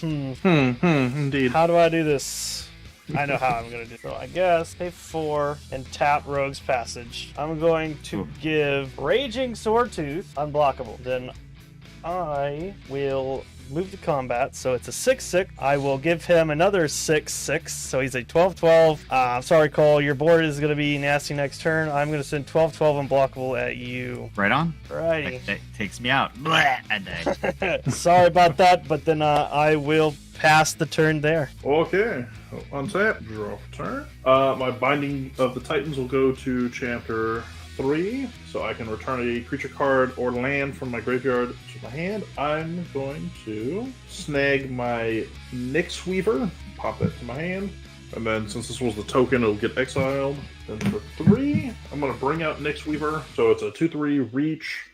Indeed. How do I do this? I know how I'm going to do it. So I guess pay 4 and tap Rogue's Passage. I'm going to Ooh. give Raging Swordtooth unblockable. Then I will move to combat. So it's a 6/6. I will give him another 6/6. So he's a 12/12. I'm sorry, Cole. Your board is going to be nasty next turn. I'm going to send 12/12 unblockable at you. Right on. Alrighty. That takes me out. Blah, I die. Sorry about that, but then I will pass the turn there. Okay. Untap, draw for turn. My Binding of the Titans will go to chapter 3, so I can return a creature card or land from my graveyard to my hand. I'm going to snag my Nyx Weaver, pop that to my hand, and then since this was the token, it'll get exiled. Then for 3, I'm going to bring out Nyx Weaver, so it's a 2/3 reach,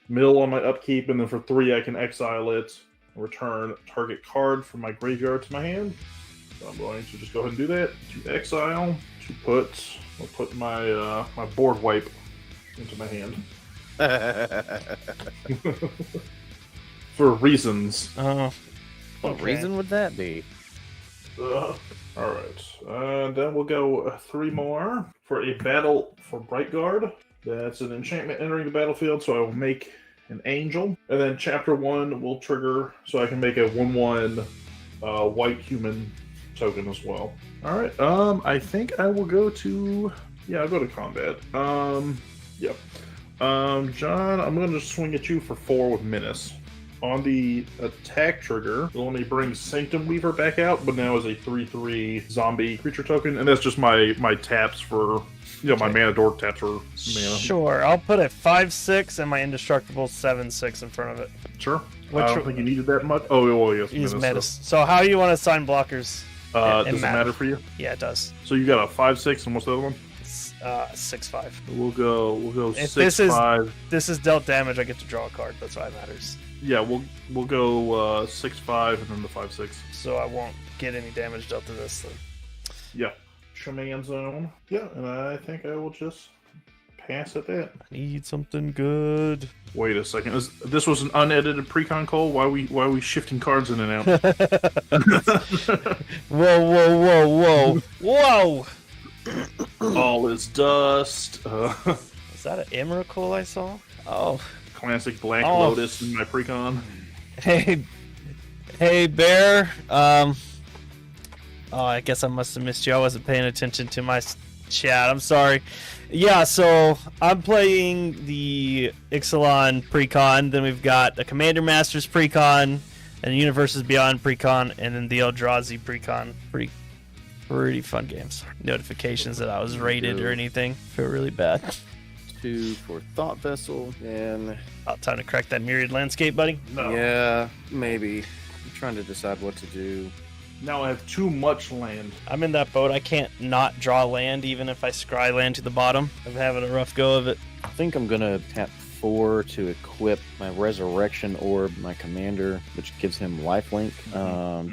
mill on my upkeep, and then for 3 I can exile it, return target card from my graveyard to my hand. So I'm going to just go ahead and do that. To exile, I'll put my my board wipe into my hand for reasons. What reason would that be? All right, then we'll go 3 more for a battle for Brightguard. That's an enchantment entering the battlefield, so I will make an angel, and then chapter 1 will trigger, so I can make a 1/1 white human token as well. All right, I think I will go to I'll go to combat. Yep. John, I'm going to swing at you for 4 with Menace. On the attack trigger, it'll only bring Sanctum Weaver back out, but now is a 3/3 zombie creature token, and that's just my taps for, my mana dork taps for mana. Sure, I'll put a 5/6 and my indestructible 7/6 in front of it. Sure. Which- I don't think you needed that much. Oh, well, yes. Use Menace, Menace. So how do you want to assign blockers? Does it matter. matter for you? Yeah, it does. So you got a 5/6, and what's the other one? 6/5. We'll go If 6/5. This is dealt damage, I get to draw a card. That's why it matters. Yeah, we'll go 6/5 and then the 5/6. So I won't get any damage dealt to this then. Yeah. Shaman Zone. Yeah, and I think I will just pass at that. I need something good. Wait a second. This was an unedited Precon call? Why are we shifting cards in and out? Whoa. Whoa! All is dust. Is that an Emrakul I saw? Oh. Classic Black Oh. Lotus in my Precon. Hey, Bear. Oh, I guess I must have missed you. I wasn't paying attention to my chat. I'm sorry. Yeah, so I'm playing the Ixalan Precon. Then we've got a Commander Masters Precon, and Universes Beyond Precon, and then the Eldrazi Precon. Pretty fun games. Notifications that I was rated or anything feel really bad. 2 for Thought Vessel, and Time to crack that Myriad Landscape, buddy. No. yeah, maybe. I'm trying to decide what to do. Now I have too much land. I'm in that boat. I can't not draw land even if I scry land to the bottom. I'm having a rough go of it. I think I'm gonna tap 4 to equip my Resurrection Orb, my commander, which gives him lifelink.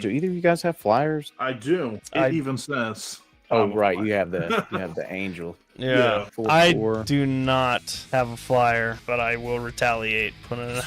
Do either of you guys have flyers? I do. It even says. Oh, right, you have the angel. Yeah. 4, I 4. do not have a flyer, but I will retaliate. Putting it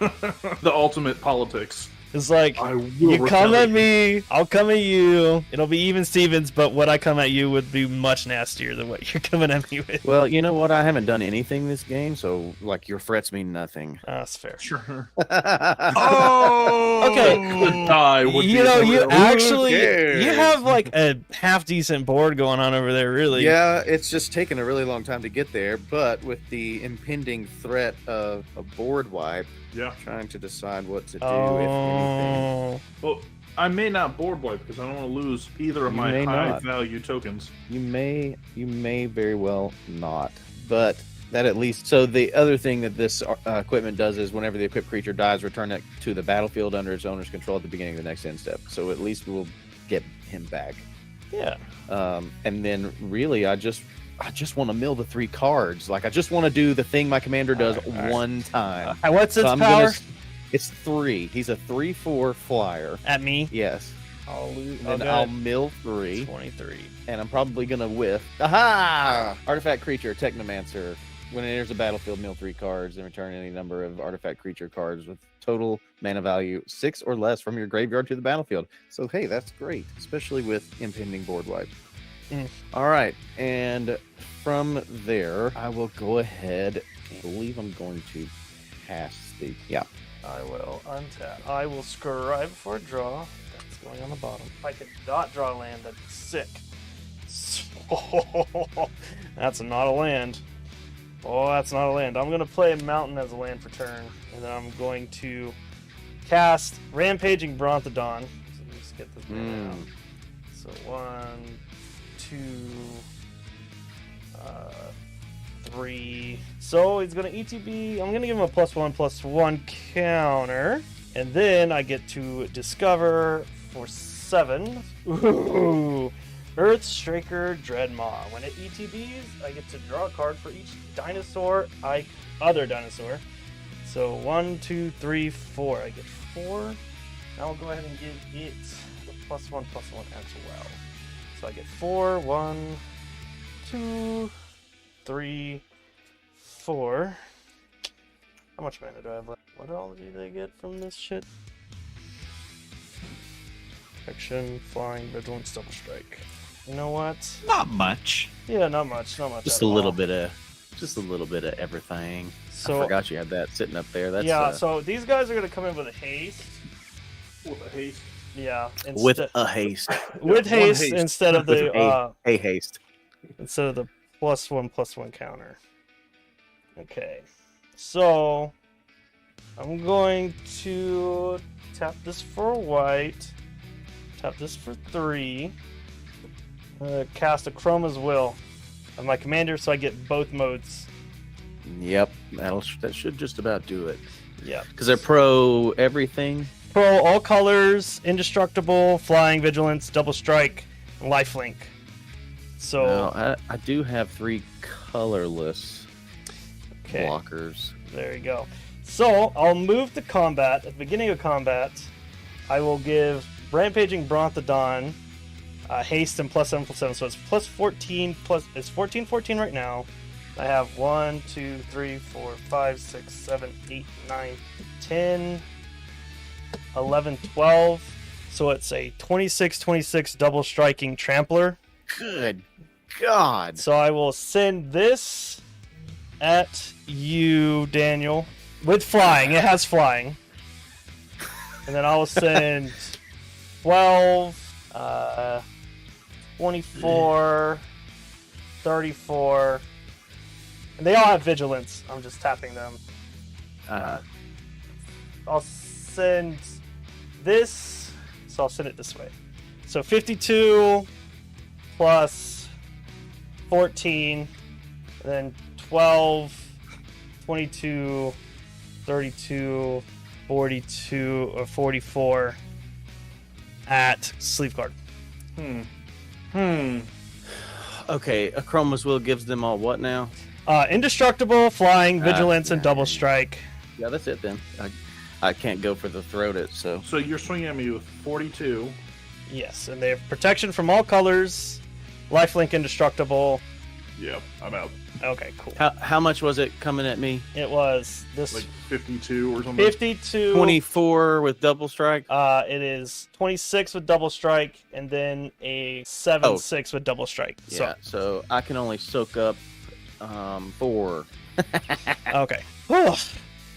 out. The ultimate politics. It's like, I will you come at retaliate. me, I'll come at you. It'll be even Stevens, but what I come at you would be much nastier than what you're coming at me with. Well, you know what? I haven't done anything this game, so like your threats mean nothing. That's fair. Sure. Oh, Okay. Could die. Would You be know, the you real- actually, cares? you have like a half decent board going on over there, really. Yeah, it's just taken a really long time to get there, but with the impending threat of a board wipe, Yeah. trying to decide what to do, if anything. Oh, Well, I may not board wipe because I don't want to lose either of You my may high not. value tokens. You may very well not, but that at least. So the other thing that this equipment does is whenever the equipped creature dies, return it to the battlefield under its owner's control at the beginning of the next end step. So at least we'll get him back. yeah. And then really, I just want to mill the 3 cards. Like I just want to do the thing my commander does Alright. one time. What's its So I'm power? It's 3. He's a 3/4 flyer. At me? Yes. I'll lose. And I'll mill 3, 23. and I'm probably gonna whiff. Aha! Artifact creature, Technomancer. When it enters the battlefield, mill 3 cards and return any number of artifact creature cards with total mana value 6 or less from your graveyard to the battlefield. So hey, that's great, especially with impending board wipe. All right, and from there, I will go ahead. I believe I'm going to pass the I will untap. I will scribe for a draw. That's going on the bottom. If I could not draw land, that'd be sick. That's not a land. Oh, that's not a land. I'm going to play a mountain as a land for turn. And then I'm going to cast Rampaging Bronthodon. So just get this mana out. So 1, 2, 3. So he's going to ETB. I'm going to give him a +1/+1 counter. And then I get to discover for 7. Ooh. Earthstraker Dreadmaw. When it ETBs, I get to draw a card for each other dinosaur. So 1, 2, 3, 4. I get 4. Now I'll go ahead and give it the +1/+1 as well. So I get 4, 1, 2, 3, 4. How much mana do I have left? What all do they get from this shit? Protection, flying, vigilance, double strike. You know what? not much. Yeah, not much. just at a little all. bit of everything. So I forgot you had that sitting up there. That's yeah, so these guys are gonna come in with a haste. With a haste. Yeah, with a haste. with one haste, haste. instead of With the a haste. instead of the +1/+1 counter. Okay, so I'm going to tap this for a white, tap this for 3, cast a Chroma's Will of my commander, so I get both modes. Yep, that should just about do it. Yeah, Because they're pro everything. pro all colors, indestructible, flying, vigilance, double strike, and lifelink. So Now, I do have 3 colorless okay. blockers. There you go. So I'll move to combat. At the beginning of combat, I will give Rampaging Bronthodon haste and +7/+7. So it's +14 it's 14/14 right now. I have 1, 2, 3, 4, 5, 6, 7, 8, 9, 10, 11, 12. So it's a 26/26 double striking trampler. Good God. So I will send this at you, Daniel, with flying. It has flying. And then I will send 12, 24, 34, and they all have vigilance. I'm just tapping them. I'll send this, so I'll send it this way. So 52 plus 14, then 12, 22, 32, 42, or 44 at Sleeve Guard. Okay, a Chroma's Will gives them all what now? Indestructible, flying, vigilance, and double strike. Yeah, that's it then. I can't go for the throat it, so. So you're swinging at me with 42. Yes, and they have protection from all colors, lifelink indestructible. Yep, I'm out. Okay, cool. How much was it coming at me? It was this Like 52 or something. 52. 24 with double strike? It is 26 with double strike, and then a 7/6 with double strike. Yeah, so I can only soak up 4. Okay. Oh,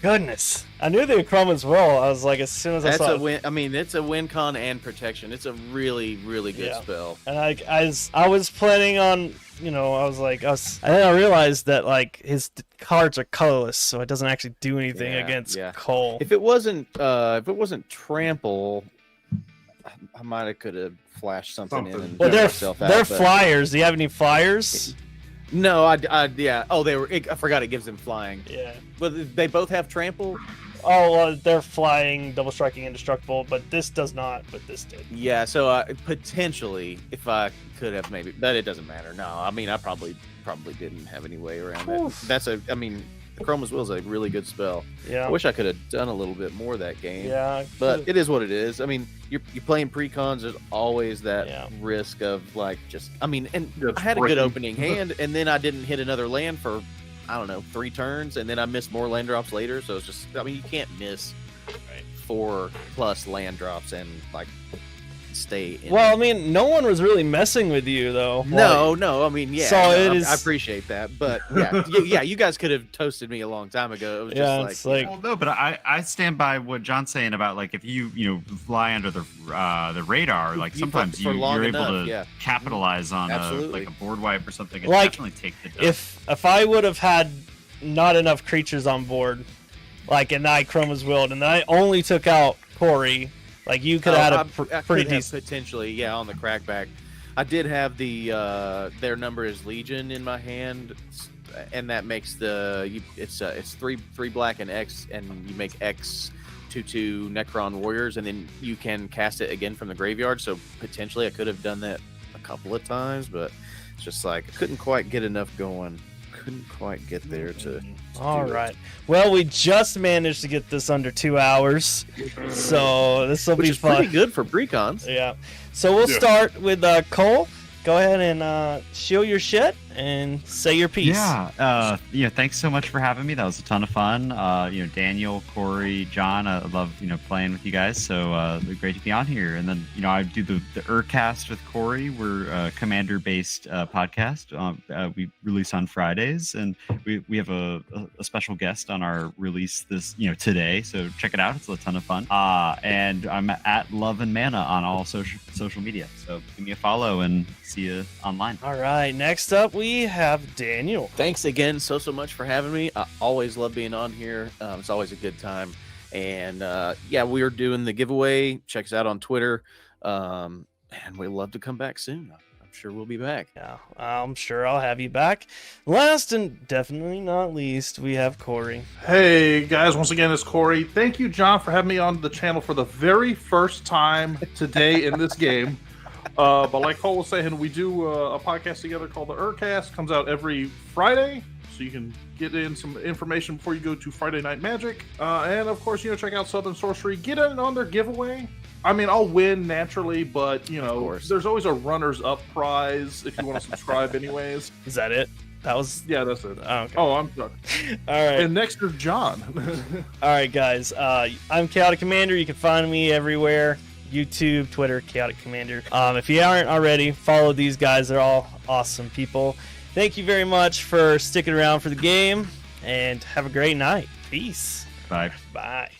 goodness. I knew the Chroma's Will. I was like, as soon as I That's saw a it. win. I mean, it's a win con and protection. It's a really, really good Yeah. spell. And I was planning on, I didn't realize that like his cards are colorless, so it doesn't actually do anything against Cole. If it wasn't trample, I might have could have flashed something in and Well, got they're myself out, they're but- flyers. Do you have any flyers? No, yeah. Oh, I forgot it gives them flying. Yeah. But they both have trample. Oh, well, they're flying, double striking, indestructible, but this does not. But this did. Yeah, so potentially, if I could have maybe, but it doesn't matter. No, I mean, I probably didn't have any way around Oof. it. The Chroma's Will is a really good spell. Yeah. I wish I could have done a little bit more that game. Yeah. But it is what it is. I mean, you're playing Precons. There's always that risk of like and That's I had a good breaking. opening hand, and then I didn't hit another land for, I don't know, 3 turns, and then I missed more land drops later. So it's just, I mean, you can't miss 4+ land drops and like stay in Well, it. I mean, no one was really messing with you though. No, I mean, yeah. So no, it is- I appreciate that, but yeah, you guys could have toasted me a long time ago. It was Yeah, just it's like, like- Well, no, but I stand by what John's saying about like if you fly under the radar, like You sometimes for long you're able enough, to yeah. capitalize on Absolutely. like a board wipe or something. And Like, definitely take the dump. if I would have had not enough creatures on board, like and I Chroma's Willed, and then I only took out Corey, like you could have had I a pretty could have decent. potentially, yeah, on the crackback. I did have the their number is Legion in my hand, and that makes it's 3 black and X, and you make X 2/2 Necron Warriors, and then you can cast it again from the graveyard. So potentially, I could have done that a couple of times, but it's just like I couldn't quite get enough going. Couldn't quite get there to All do it. right. Well, we just managed to get this under 2 hours, so this will Which be is fun. pretty good for Precons. Yeah. So we'll Yeah. start with Cole. Go ahead and show your shit and say your piece. Yeah, thanks so much for having me. That was a ton of fun. Daniel, Corey, John, I love playing with you guys. So great to be on here. And then I do the Urcast with Corey. We're a commander-based podcast. We release on Fridays, and we have a special guest on our release this today. So check it out. It's a ton of fun. And I'm at Love and Mana on all social media. So give me a follow and see you online. All right. Next up, we have Daniel. Thanks again so much for having me. I always love being on here. It's always a good time. And we are doing the giveaway. Check us out on Twitter. And we'd love to come back soon. I'm sure we'll be back. Yeah, I'm sure I'll have you back. Last and definitely not least, we have Corey. Hey guys, once again, it's Corey. Thank you, John, for having me on the channel for the very first time today in this game. But like Cole was saying, we do a podcast together called the Urcast. Comes out every Friday, so you can get in some information before you go to Friday Night Magic. And of course, check out Southern Sorcery. Get in on their giveaway. I mean, I'll win naturally, but course. there's always a runners-up prize if you want to subscribe, anyways. Is that it? That was. Yeah, that's it. Oh, okay. Oh, I'm done. All right. And next is John. All right, guys. I'm Chaotic Commander. You can find me everywhere. YouTube, Twitter, Chaotic Commander. If you aren't already, follow these guys. They're all awesome people. Thank you very much for sticking around for the game, and have a great night. Peace. Bye. Bye.